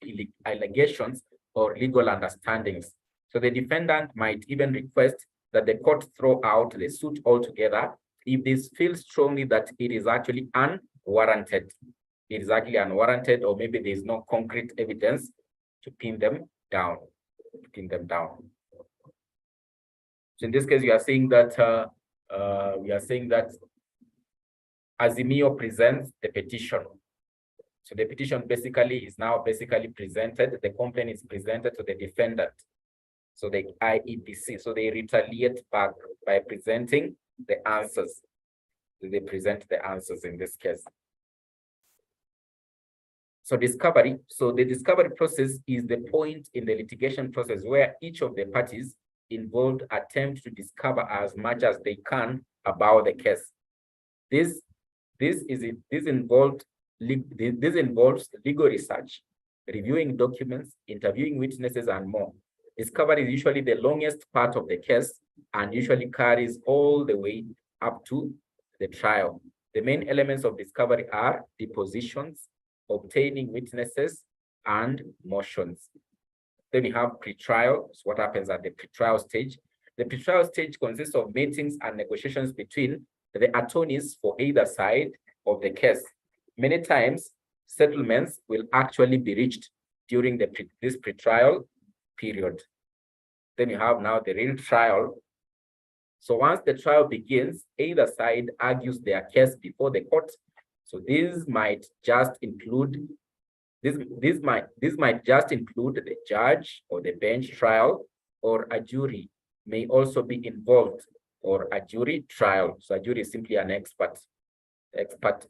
allegations or legal understandings. So the defendant might even request that the court throw out the suit altogether if this feels strongly that it is actually unwarranted. It is actually unwarranted, or maybe there is no concrete evidence to pin them down. So in this case, we are saying that Azimio presents the petition. So the petition is now presented. The complaint is presented to the defendant. So the IEPC. So they retaliate back by presenting the answers. They present the answers in this case. So discovery. So the discovery process is the point in the litigation process where each of the parties involved attempt to discover as much as they can about the case. This This involves legal research, reviewing documents, interviewing witnesses, and more. Discovery is usually the longest part of the case and usually carries all the way up to the trial. The main elements of discovery are depositions, obtaining witnesses, and motions. Then we have pretrial. So what happens at the pretrial stage? The pretrial stage consists of meetings and negotiations between the attorneys for either side of the case. Many times, settlements will actually be reached during this pretrial period. Then you have now the real trial. So once the trial begins, either side argues their case before the court. So this might just include the judge or the bench trial, or a jury may also be involved, or a jury trial. So a jury is simply an expert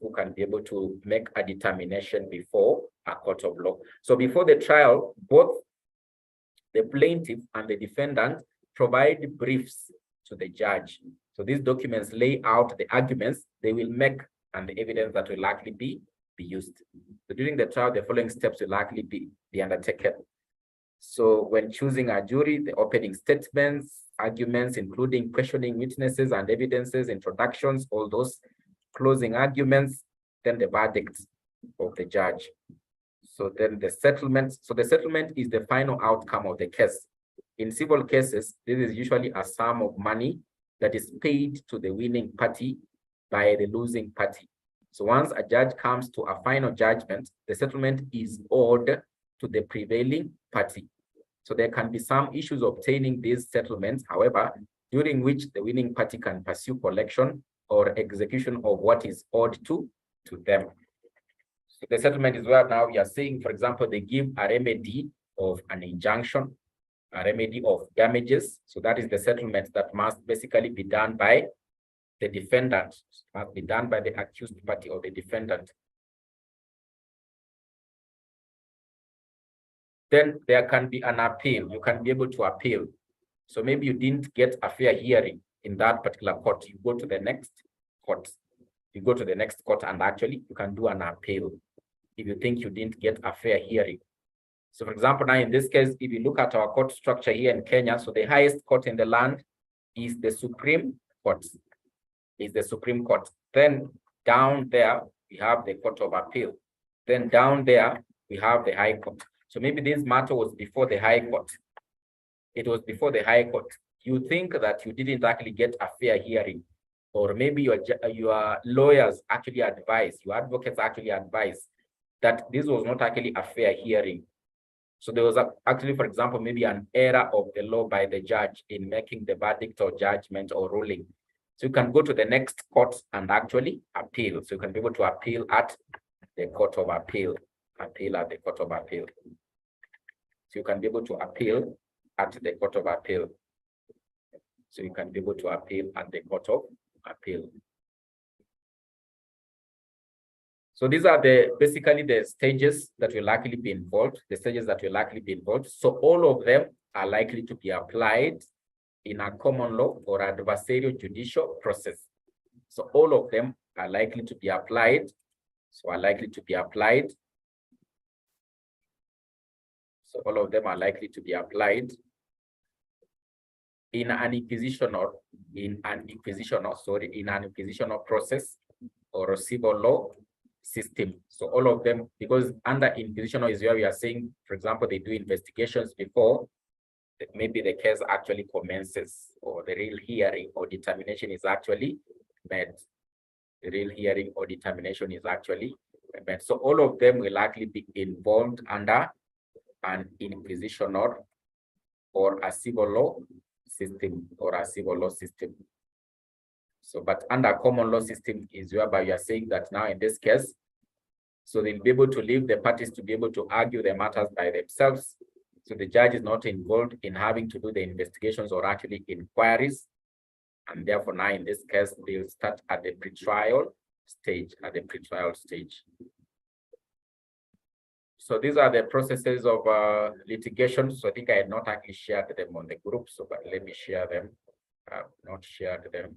who can be able to make a determination before a court of law. So before the trial, both the plaintiff and the defendant provide briefs to the judge. So these documents lay out the arguments they will make and the evidence that will likely be used. So during the trial, the following steps will likely be undertaken. So when choosing a jury, the opening statements, arguments, including questioning witnesses and evidences, introductions, all those closing arguments, then the verdict of the judge. So then the settlement. So the settlement is the final outcome of the case. In civil cases, this is usually a sum of money that is paid to the winning party by the losing party. So once a judge comes to a final judgment, the settlement is owed to the prevailing party. So there can be some issues obtaining these settlements, however, during which the winning party can pursue collection or execution of what is owed to them. So the settlement is where now we are saying, for example, they give a remedy of an injunction, a remedy of damages. So that is the settlement that must basically be done by the defendant, must be done by the accused party or the defendant. Then there can be an appeal. You can be able to appeal. So maybe you didn't get a fair hearing in that particular court. You go to the next court. You go to the next court and actually you can do an appeal if you think you didn't get a fair hearing. So for example, now in this case, if you look at our court structure here in Kenya, so the highest court in the land is the Supreme Court. Then down there, we have the Court of Appeal. Then down there, we have the High Court. So maybe this matter was before the High Court. It was before the High Court. You think that you didn't actually get a fair hearing, or maybe your lawyers actually advise, your advocates actually advise that this was not actually a fair hearing. So there was actually, for example, maybe an error of the law by the judge in making the verdict or judgment or ruling. So you can go to the next court and actually appeal. So you can be able to appeal at the Court of Appeal. Appeal at the Court of Appeal. So you can be able to appeal at the Court of Appeal. So you can be able to appeal at the Court of Appeal. So these are basically the stages that will likely be involved, So all of them are likely to be applied in a common law or adversarial judicial process. So all of them are likely to be applied. So all of them are likely to be applied in an inquisitional process or a civil law system. So all of them, because under inquisitional is where we are saying, for example, they do investigations before maybe the case actually commences, or the real hearing or determination is actually made. So all of them will likely be involved under an inquisitional or a civil law system So, but under common law system is whereby you are saying that now in this case, so they'll be able to leave the parties to be able to argue the matters by themselves. So the judge is not involved in having to do the investigations or actually inquiries. And therefore now in this case, they'll start at the pretrial stage, So these are the processes of litigation. So I think I had not actually shared them on the group, so but let me share them. I've not shared them.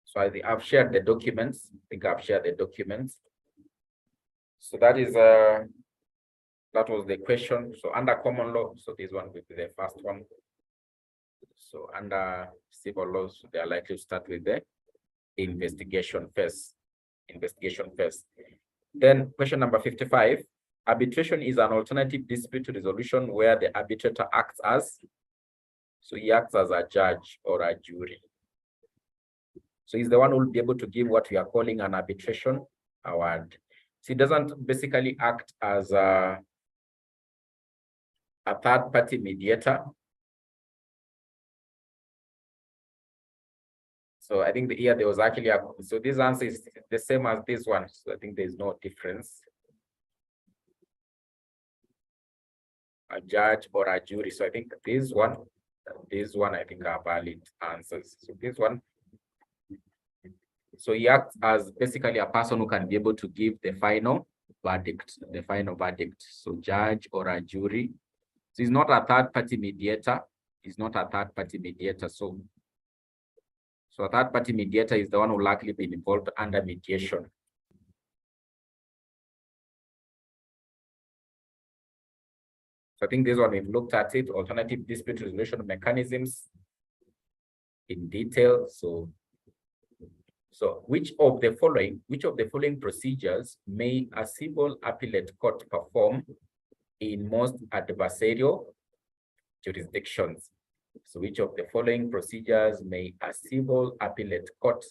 So I've shared the documents. I think I've shared the documents. So that was the question. So under common law, so this one will be the first one. So under civil laws, they are likely to start with the investigation phase. Then question number 55, arbitration is an alternative dispute resolution where the arbitrator acts as, so he acts as a judge or a jury. So he's the one who will be able to give what we are calling an arbitration award. So he doesn't basically act as a third-party mediator. So I think here there was actually so this answer is the same as this one. So I think there's no difference. A judge or a jury. So I think this one, I think are valid answers. So this one, so he acts as basically a person who can be able to give the final verdict, So judge or a jury. So he's not a third-party mediator. So a third-party mediator is the one who will likely be involved under mediation. So I think this one we've looked at it, alternative dispute resolution mechanisms in detail. So which of the following procedures may a civil appellate court perform in most adversarial jurisdictions? So which of the following procedures may a civil appellate court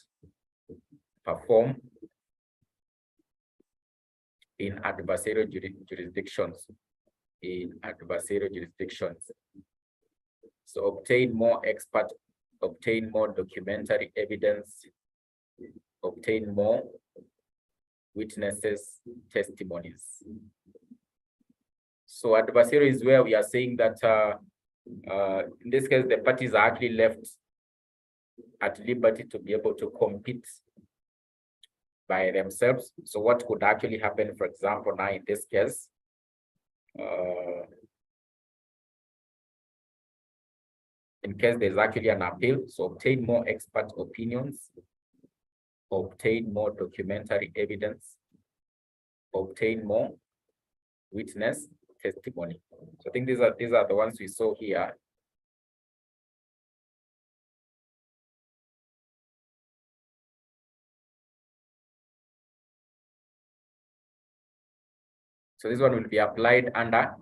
perform in adversarial jurisdictions? So obtain more documentary evidence, obtain more witnesses' testimonies. So adversarial is where we are saying that in this case, the parties are actually left at liberty to be able to compete by themselves. So what could actually happen, for example, now in this case, in case there's actually an appeal, so obtain more expert opinions, obtain more documentary evidence, obtain more witness testimony. So I think these are the ones we saw here. So this one will be applied under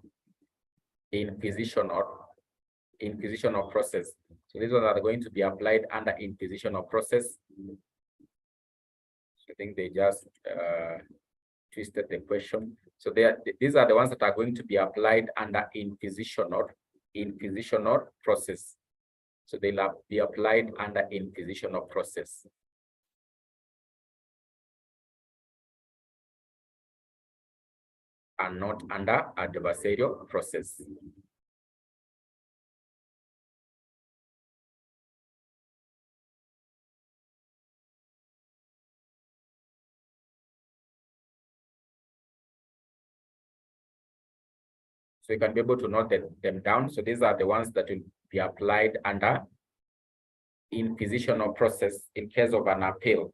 inquisition or process. So these ones are going to be applied under inquisition or process. I think they just twisted the question. So these are the ones that are going to be applied under inquisition or process. So they'll be applied under inquisition or process. And not under adversarial process. So you can be able to note them down. So these are the ones that will be applied under inquisition or process in case of an appeal.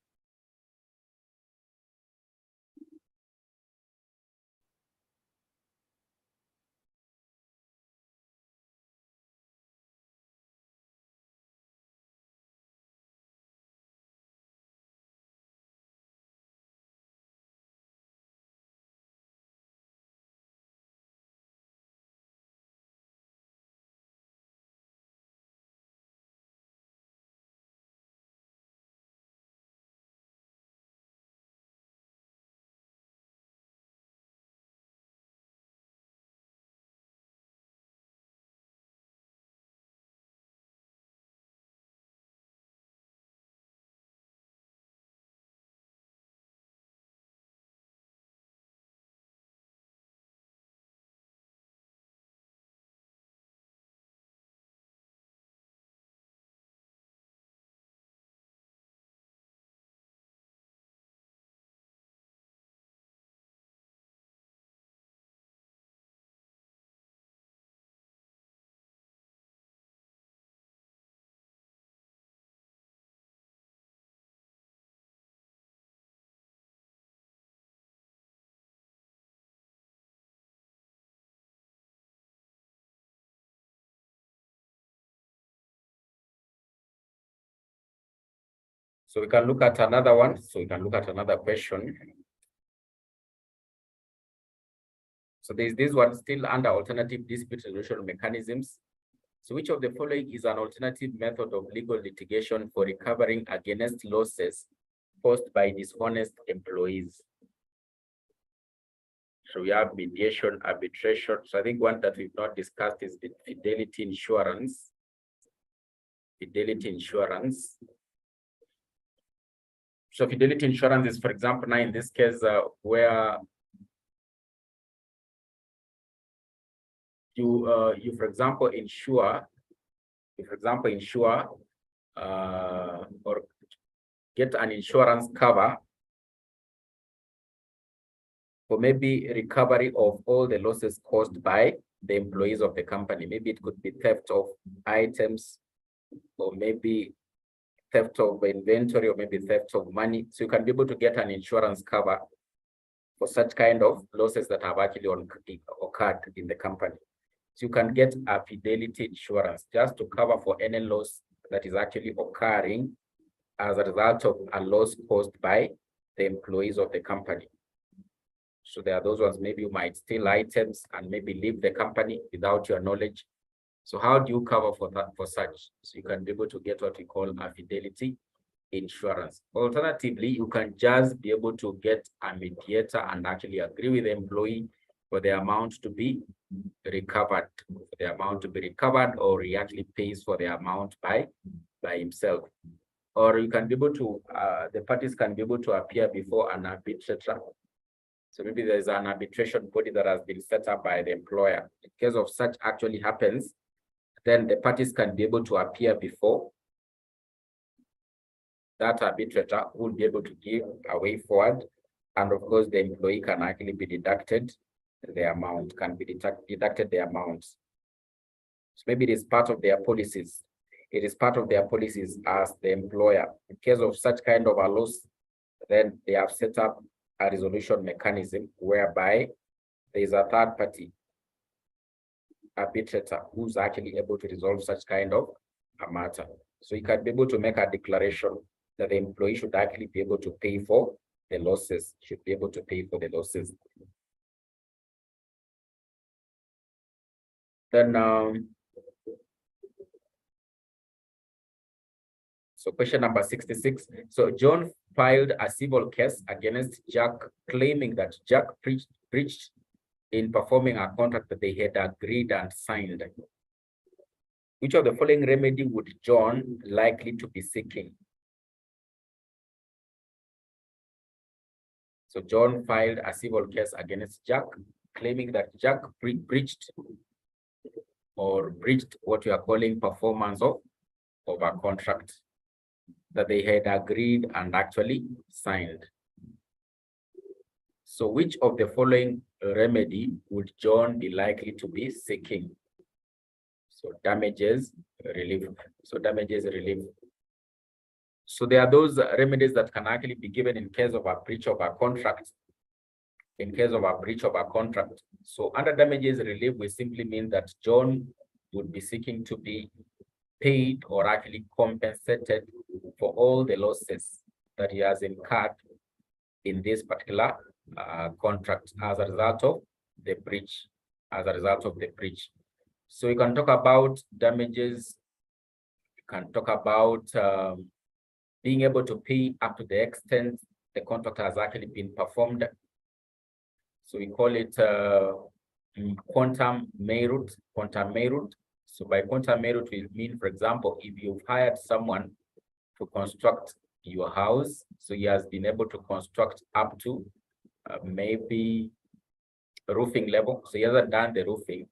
So we can look at another one. So we can look at another question. So there's this one still under alternative dispute resolution mechanisms. So which of the following is an alternative method of legal litigation for recovering against losses caused by dishonest employees? So we have mediation, arbitration. So I think one that we've not discussed is the fidelity insurance. Fidelity insurance. So fidelity insurance is, for example, now in this case, where you for example insure or get an insurance cover for maybe recovery of all the losses caused by the employees of the company. Maybe it could be theft of items, or maybe theft of inventory, or maybe theft of money. So you can be able to get an insurance cover for such kind of losses that have actually occurred in the company. So you can get a fidelity insurance just to cover for any loss that is actually occurring as a result of a loss caused by the employees of the company. So there are those ones, maybe you might steal items and maybe leave the company without your knowledge. So how do you cover for that, for such? So you can be able to get what we call a fidelity insurance. Alternatively, you can just be able to get a mediator and actually agree with the employee for the amount to be recovered, or he actually pays for the amount by himself. Or you can be able to, the parties can be able to appear before an arbitrator. So maybe there's an arbitration body that has been set up by the employer. In case of such actually happens, then the parties can be able to appear before that arbitrator, who will be able to give a way forward. And of course, the employee can actually be deducted the amount, deducted the amount. So maybe it is part of their policies. It is part of their policies as the employer. In case of such kind of a loss, then they have set up a resolution mechanism whereby there is a third party arbitrator who's actually able to resolve such kind of a matter. So you can be able to make a declaration that the employee should actually be able to pay for the losses, Then, so question number 66. So John filed a civil case against Jack, claiming that Jack breached in performing a contract that they had agreed and signed. Which of the following remedy would John likely to be seeking? So John filed a civil case against Jack, claiming that Jack breached what we are calling performance of a contract that they had agreed and actually signed. So which of the following remedy would John be likely to be seeking? So damages relief. So there are those remedies that can actually be given in case of a breach of a contract. So under damages relief, we simply mean that John would be seeking to be paid or actually compensated for all the losses that he has incurred in this particular contract as a result of the breach. So we can talk about damages. We can talk about being able to pay up to the extent the contract has actually been performed. So we call it quantum merit. So by quantum merit, we mean, for example, if you've hired someone to construct your house, so he has been able to construct up to maybe roofing level. So he hasn't done the roofing.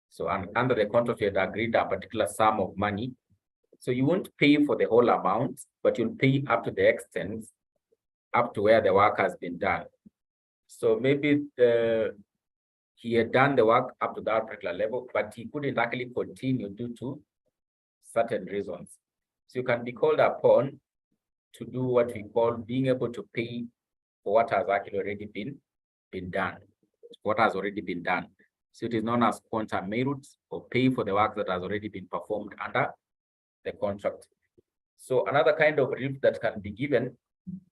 So under the contract, you had agreed a particular sum of money. So you won't pay for the whole amount, but you'll pay up to the extent, up to where the work has been done. So maybe he had done the work up to that particular level, but he couldn't actually continue due to certain reasons. So you can be called upon to do what we call being able to pay for what has actually already been done. So it is known as quantum merit, or pay for the work that has already been performed under the contract. So another kind of relief that can be given,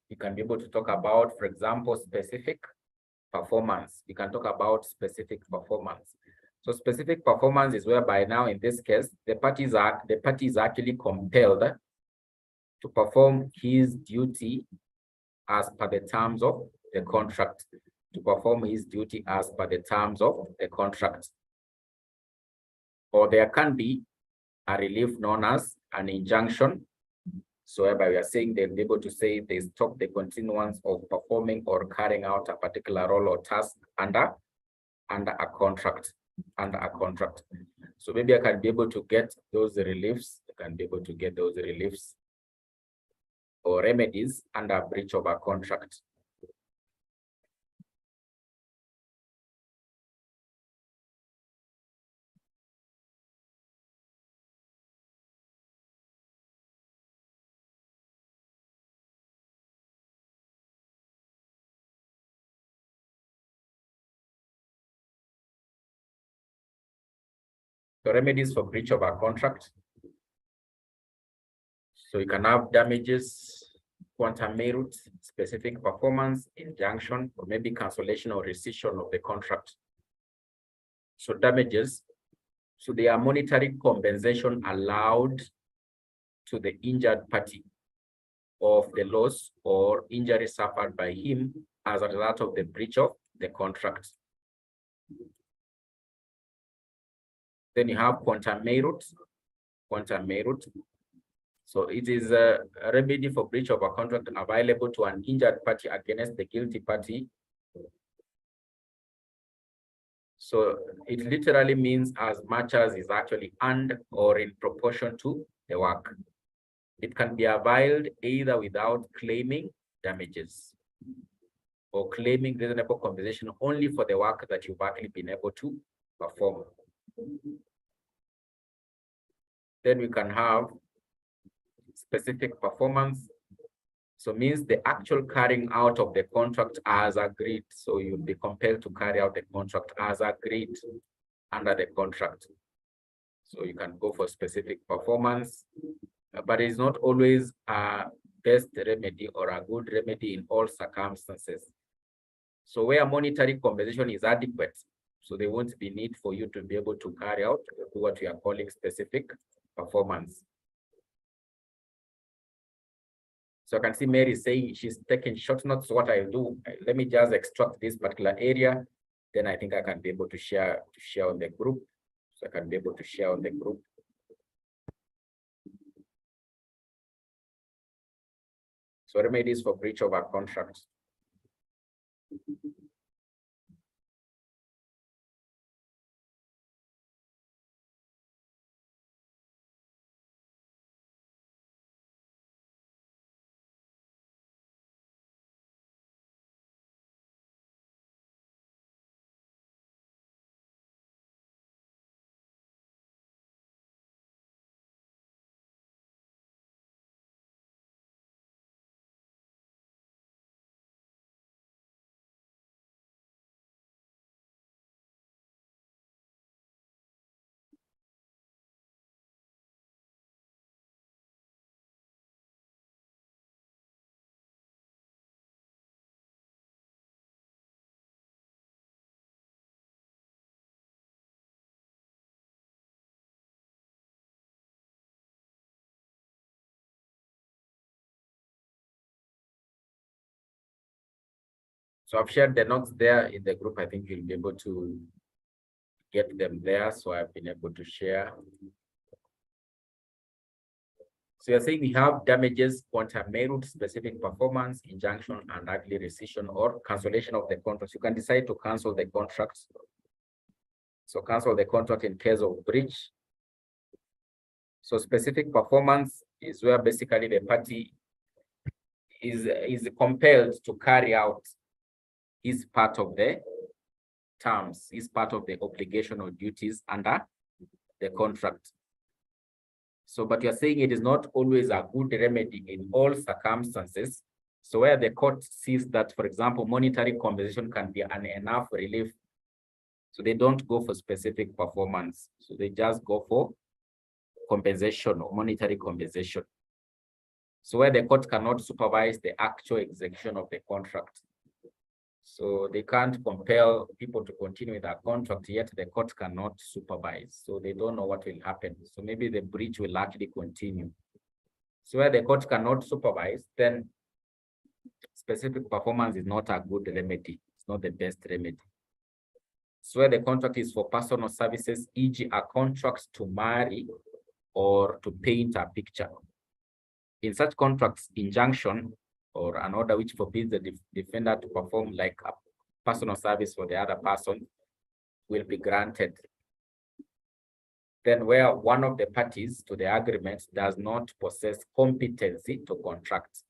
you can be able to talk about, for example, specific performance. You can talk about specific performance. So specific performance is whereby now in this case, the party is actually compelled to perform his duty as per the terms of the contract, to perform his duty as per the terms of the contract. Or there can be a relief known as an injunction. So whereby we are saying they'll be able to say they stop the continuance of performing or carrying out a particular role or task under a contract. So maybe I can be able to get those reliefs. I can be able to get those reliefs or remedies under breach of a contract. The remedies for breach of a contract. So you can have damages, quantum merit, specific performance, injunction, or maybe cancellation or rescission of the contract. So damages, so they are monetary compensation allowed to the injured party of the loss or injury suffered by him as a result of the breach of the contract. Then you have quantum merit. So it is a remedy for breach of a contract available to an injured party against the guilty party. So it literally means as much as is actually earned or in proportion to the work. It can be availed either without claiming damages or claiming reasonable compensation only for the work that you've actually been able to perform. Then we can have specific performance. So means the actual carrying out of the contract as agreed. So you'll be compelled to carry out the contract as agreed under the contract. So you can go for specific performance, but it's not always a best remedy or a good remedy in all circumstances. So where monetary compensation is adequate, so there won't be need for you to be able to carry out what we are calling specific performance. So I can see Mary saying she's taking short notes. So what I do, let me just extract this particular area. Then I think I can be able to share on the group. So I can be able to share on the group. So remedies for breach of a contract. So I've shared the notes there in the group. I think you'll be able to get them there. So I've been able to share. So you're saying we have damages, quantum merit, specific performance, injunction, and actually rescission or cancellation of the contract. You can decide to cancel the contract. So cancel the contract in case of breach. So specific performance is where basically the party is compelled to carry out his part of the terms, is part of the obligation or duties under the contract. So, but you're saying it is not always a good remedy in all circumstances. So where the court sees that, for example, monetary compensation can be an enough relief, so they don't go for specific performance. So they just go for compensation or monetary compensation. So where the court cannot supervise the actual execution of the contract. So they can't compel people to continue with that contract, yet the court cannot supervise. So they don't know what will happen. So maybe the breach will actually continue. So where the court cannot supervise, then specific performance is not a good remedy. It's not the best remedy. So where the contract is for personal services, e.g. a contract to marry or to paint a picture. In such contracts, injunction or an order which forbids the defender to perform like a personal service for the other person will be granted. Then where one of the parties to the agreement does not possess competency to contract.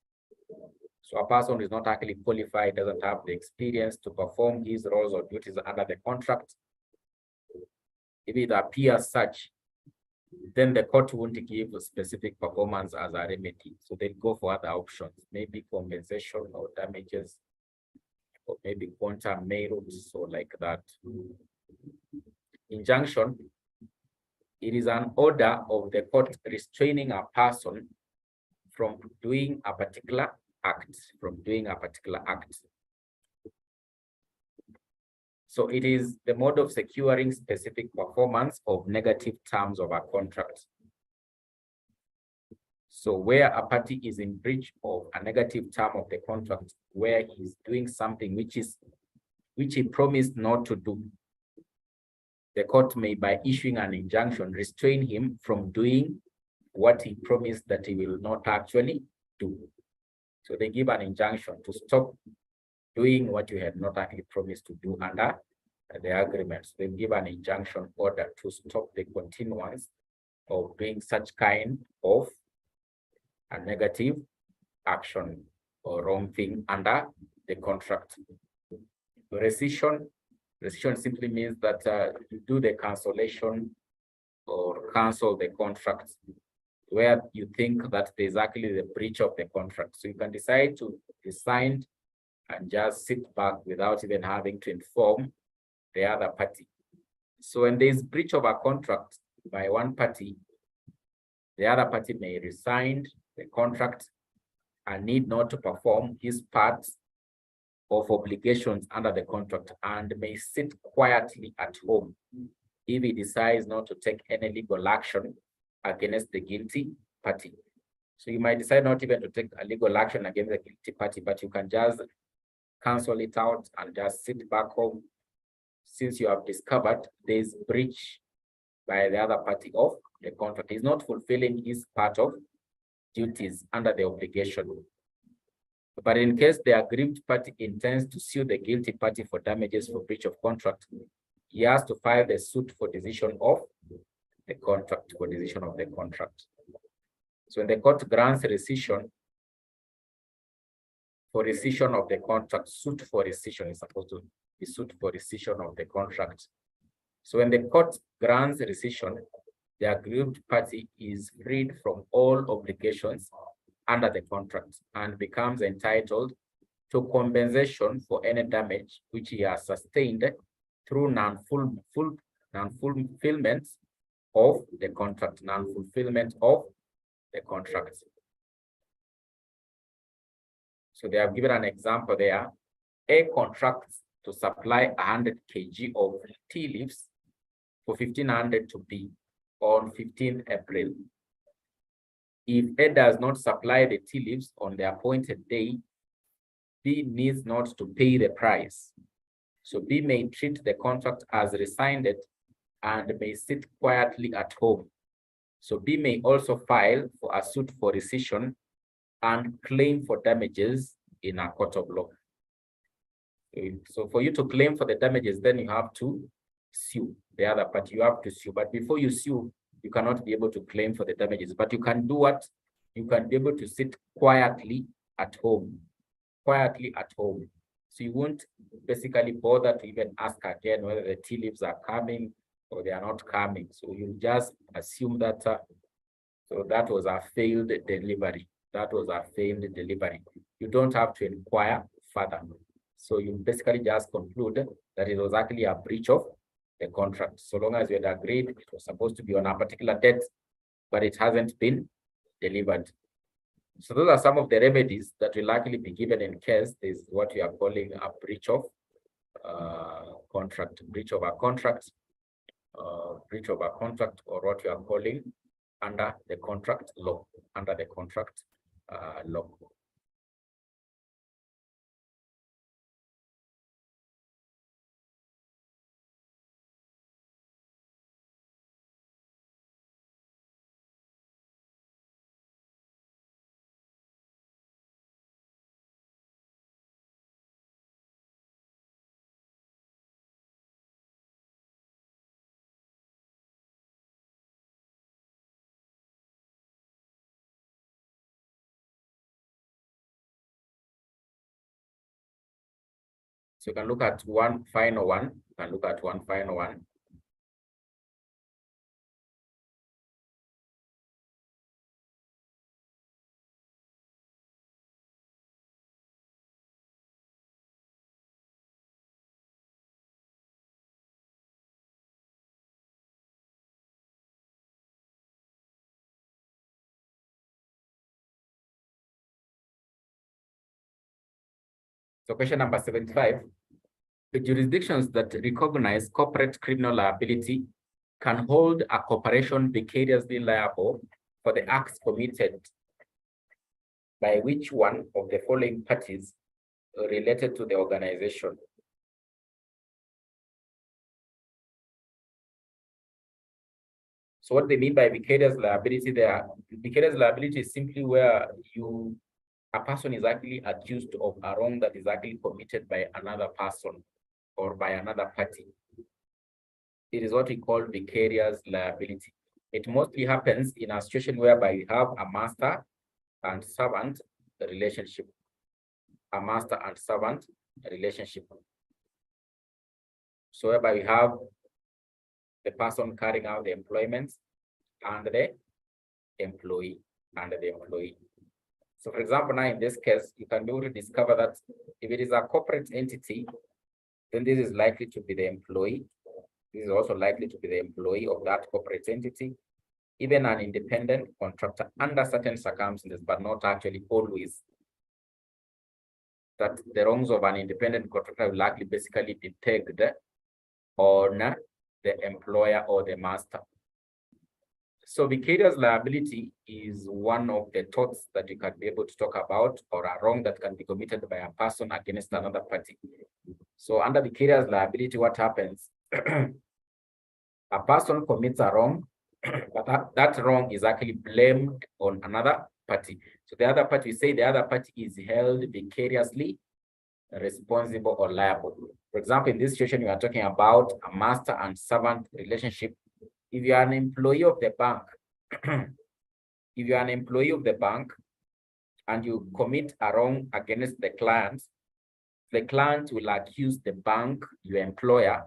So a person who is not actually qualified, doesn't have the experience to perform his roles or duties under the contract. If it appears such, then the court won't give a specific performance as a remedy. So they go for other options, maybe compensation or damages, or maybe quantum merits, so like that. Injunction, it is an order of the court restraining a person from doing a particular act, So it is the mode of securing specific performance of negative terms of a contract. So where a party is in breach of a negative term of the contract, where he's doing something which he promised not to do, the court may, by issuing an injunction, restrain him from doing what he promised that he will not actually do. So they give an injunction to stop doing what you had not actually promised to do under the agreement. So they give an injunction order to stop the continuance of doing such kind of a negative action or wrong thing under the contract. Rescission simply means that you do the cancellation or cancel the contract where you think that there's actually the breach of the contract. So you can decide to resign and just sit back without even having to inform the other party. So when there's breach of a contract by one party, the other party may resign the contract and need not to perform his part of obligations under the contract and may sit quietly at home if he decides not to take any legal action against the guilty party. So you might decide not even to take a legal action against the guilty party, but you can just cancel it out and just sit back home since you have discovered there's breach by the other party of the contract. He's not fulfilling his part of duties under the obligation. But in case the aggrieved party intends to sue the guilty party for damages for breach of contract, he has to file the suit for decision of the contract, So when the court grants rescission, for rescission of the contract, suit for rescission is supposed to be suit for rescission of the contract. So when the court grants rescission, the aggrieved party is freed from all obligations under the contract and becomes entitled to compensation for any damage which he has sustained through non-fulfillment of the contract, So they have given an example there. A contracts to supply 100 kg of tea leaves for 1,500 to B on 15th April. If A does not supply the tea leaves on the appointed day, B needs not to pay the price. So B may treat the contract as resigned and may sit quietly at home. So B may also file for a suit for rescission and claim for damages in a court of law. So for you to claim for the damages, then you have to sue the other party. You have to sue, but before you sue, you cannot be able to claim for the damages. But you can do what? You can be able to sit quietly at home. So you won't basically bother to even ask again whether the tea leaves are coming or they are not coming. So you just assume that so that was a failed delivery. You don't have to inquire further. So you basically just conclude that it was actually a breach of the contract. So long as you had agreed, it was supposed to be on a particular date, but it hasn't been delivered. So those are some of the remedies that will likely be given in case there's what we are calling a breach of contract, breach of a contract, or what we are calling under the contract law, law. So you can look at one final one. So question number 75. The jurisdictions that recognize corporate criminal liability can hold a corporation vicariously liable for the acts committed by which one of the following parties related to the organization. So what they mean by vicarious liability there, vicarious liability is simply where a person is actually accused of a wrong that is actually committed by another person or by another party. It is what we call vicarious liability. It mostly happens in a situation whereby you have a master and servant relationship. A master and servant relationship. So whereby we have the person carrying out the employment and the employee. So for example, now in this case, you can be able to discover that if it is a corporate entity, then this is likely to be the employee. This is also likely to be the employee of that corporate entity, even an independent contractor under certain circumstances, but not actually always. That the wrongs of an independent contractor will likely basically be pegged on the employer or the master. So vicarious liability is one of the torts that you can be able to talk about, or a wrong that can be committed by a person against another party. So under vicarious liability, what happens? A person commits a wrong, but that wrong is actually blamed on another party. So the other party, we say the other party is held vicariously responsible or liable. For example, in this situation, we are talking about a master and servant relationship. If you are an employee of the bank, and you commit a wrong against the client will accuse the bank, your employer,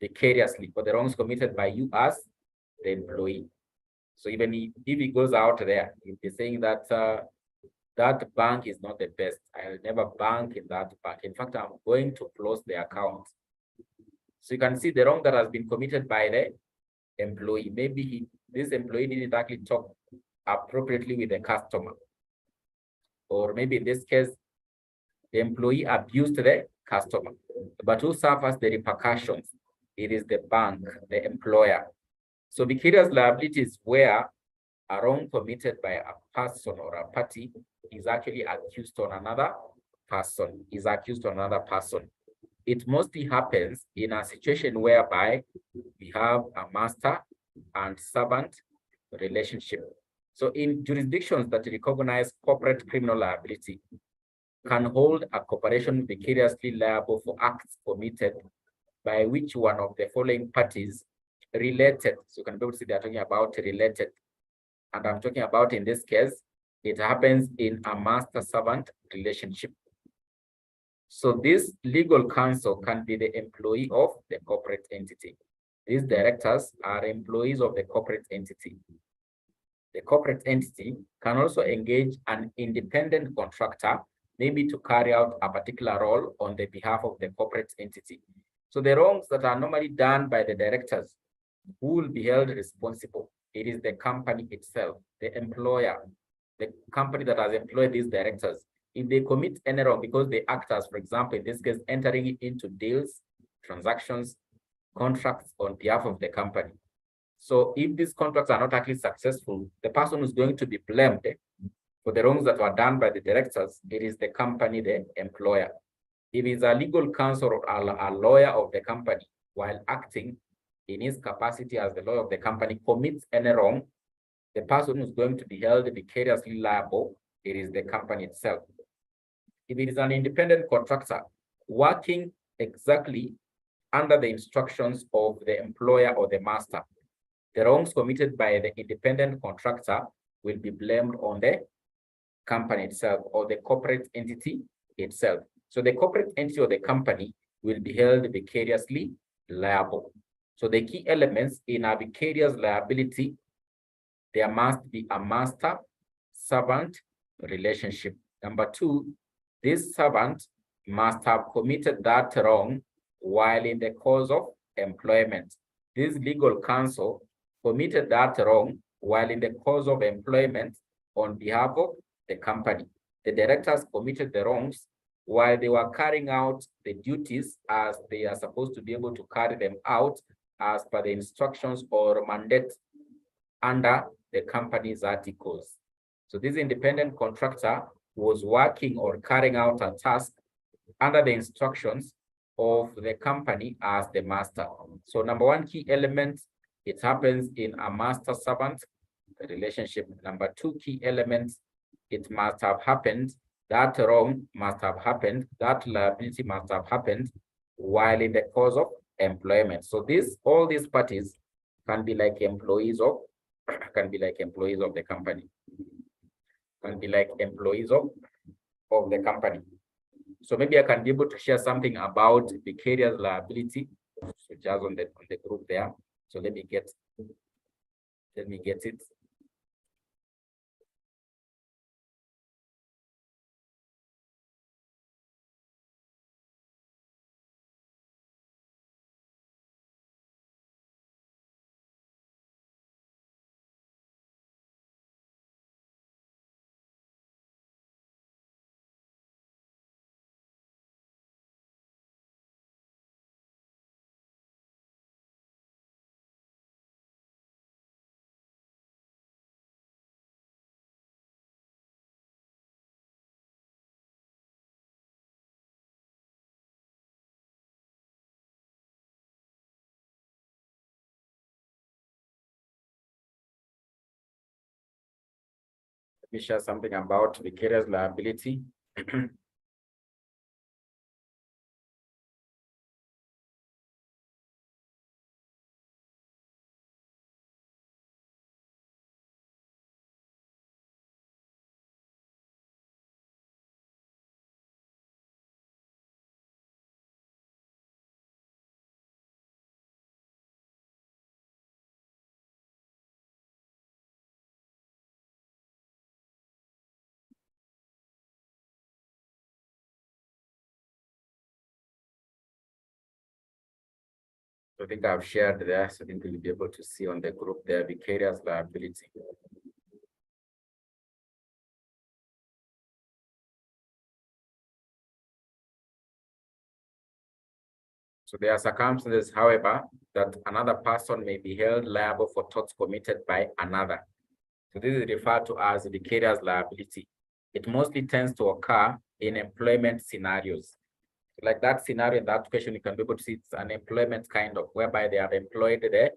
vicariously for the wrongs committed by you as the employee. So even if he goes out there, he'll be saying that that bank is not the best. I'll never bank in that bank. In fact, I'm going to close the account. So you can see the wrong that has been committed by the employee. Maybe this employee didn't actually talk appropriately with the customer. Or maybe in this case, the employee abused the customer. But who suffers the repercussions? It is the bank, the employer. So vicarious liability is where a wrong committed by a person or a party is actually accused on another person, It mostly happens in a situation whereby we have a master and servant relationship. So in jurisdictions that recognize corporate criminal liability, can hold a corporation vicariously liable for acts committed by which one of the following parties related. So you can be able to see they're talking about related. And I'm talking about, in this case, it happens in a master-servant relationship. So this legal counsel can be the employee of the corporate entity. These directors are employees of the corporate entity. The corporate entity can also engage an independent contractor, maybe to carry out a particular role on the behalf of the corporate entity. So the wrongs that are normally done by the directors, who will be held responsible? It is the company itself, the employer. the company that has employed these directors, if they commit any wrong because they act as, for example, in this case, entering into deals, transactions, contracts on behalf of the company. So if these contracts are not actually successful, the person who's going to be blamed for the wrongs that were done by the directors, it is the company, the employer. If it's a legal counsel or a lawyer of the company, while acting in his capacity as the lawyer of the company, commits any wrong, the person who's going to be held vicariously liable, it is the company itself. If it is an independent contractor working exactly under the instructions of the employer or the master, the wrongs committed by the independent contractor will be blamed on the company itself or the corporate entity itself. So the corporate entity or the company will be held vicariously liable. So the key elements in a vicarious liability, there must be a master-servant relationship. Number two, this servant must have committed that wrong while in the course of employment. This legal counsel committed that wrong while in the course of employment on behalf of the company. The directors committed the wrongs while they were carrying out the duties as they are supposed to be able to carry them out as per the instructions or mandate under the company's articles. So this independent contractor was working or carrying out a task under the instructions of the company as the master. So number one key element, it happens in a master-servant relationship. Number two key elements, it must have happened, that wrong must have happened, that liability must have happened while in the course of employment. So all these parties can be like employees of the company. Can be like employees of the company. So maybe I can be able to share something about vicarious liability. So just on the group there. So let me get it. Let me share something about vicarious liability. I think I've shared there, so I think you'll be able to see on the group there, vicarious liability. So there are circumstances, however, that another person may be held liable for torts committed by another. So this is referred to as vicarious liability. It mostly tends to occur in employment scenarios. Like that scenario in that question, you can be able to see it's an employment kind of whereby they have employed the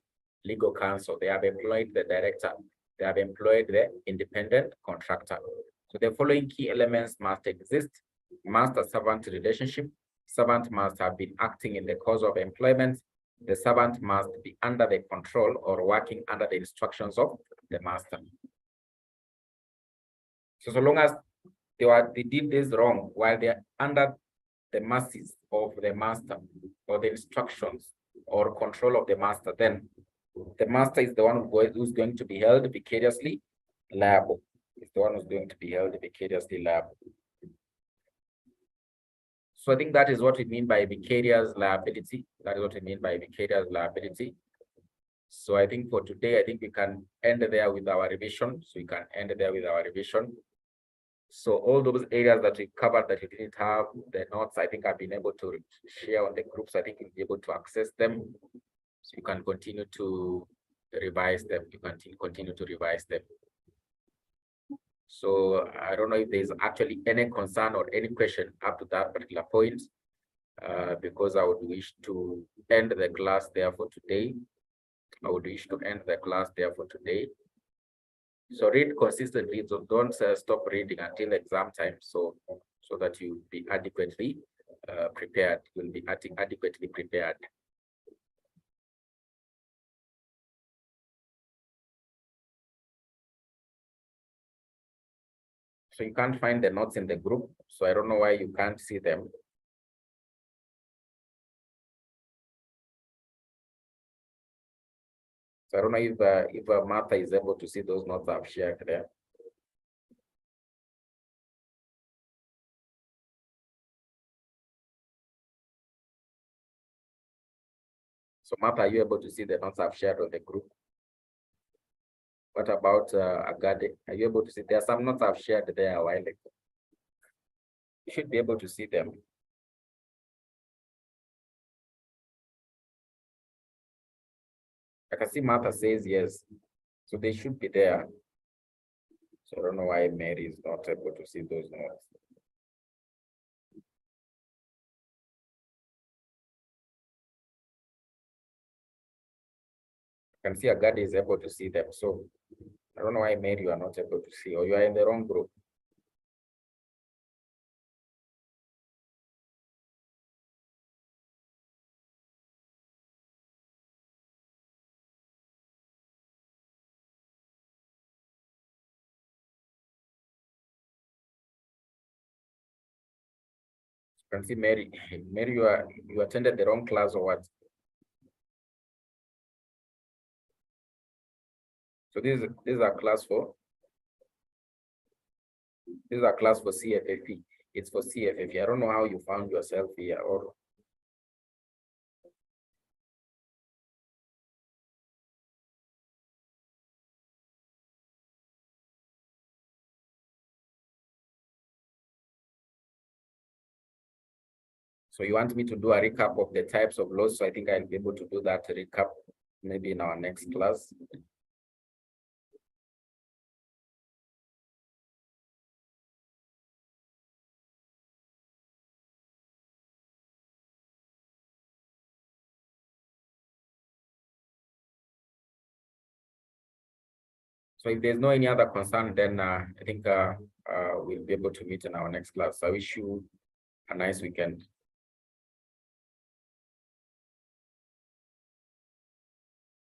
legal counsel, they have employed the director, they have employed the independent contractor. So the following key elements must exist: master-servant relationship. Servant must have been acting in the course of employment. The servant must be under the control or working under the instructions of the master. So long as they did this wrong while they're under the mercies of the master or the instructions or control of the master, then the master is the one who's going to be held vicariously liable. Is the one who's going to be held vicariously liable. So I think that is what we mean by vicarious liability. That is what we mean by vicarious liability. So I think for today, I think we can end there with our revision. So we can end there with our revision. So all those areas that we covered that you didn't have, the notes, I think I've been able to share on the groups. I think you'll be able to access them. So you can continue to revise them. You can continue to revise them. So I don't know if there's actually any concern or any question up to that particular point, because I would wish to end the class there for today. I would wish to end the class there for today. So read consistently, so don't stop reading until exam time, so that you'll be adequately prepared. You'll be adequately prepared. So you can't find the notes in the group, so I don't know why you can't see them. So I don't know if Martha is able to see those notes I've shared there. So Martha, are you able to see the notes I've shared on the group? What about Agade? Are you able to see? There are some notes I've shared there a while ago. You should be able to see them. I can see Martha says yes. So they should be there. So I don't know why Mary is not able to see those notes. I can see Agade is able to see them. So I don't know why Mary you are not able to see, or you are in the wrong group. You can see Mary. Mary, you attended the wrong class or what? So this is a class for CFFE. It's for CFFE. I don't know how you found yourself here, or so you want me to do a recap of the types of laws. So I think I'll be able to do that recap maybe in our next class. So if there's no any other concern, then I think we'll be able to meet in our next class. I wish you a nice weekend.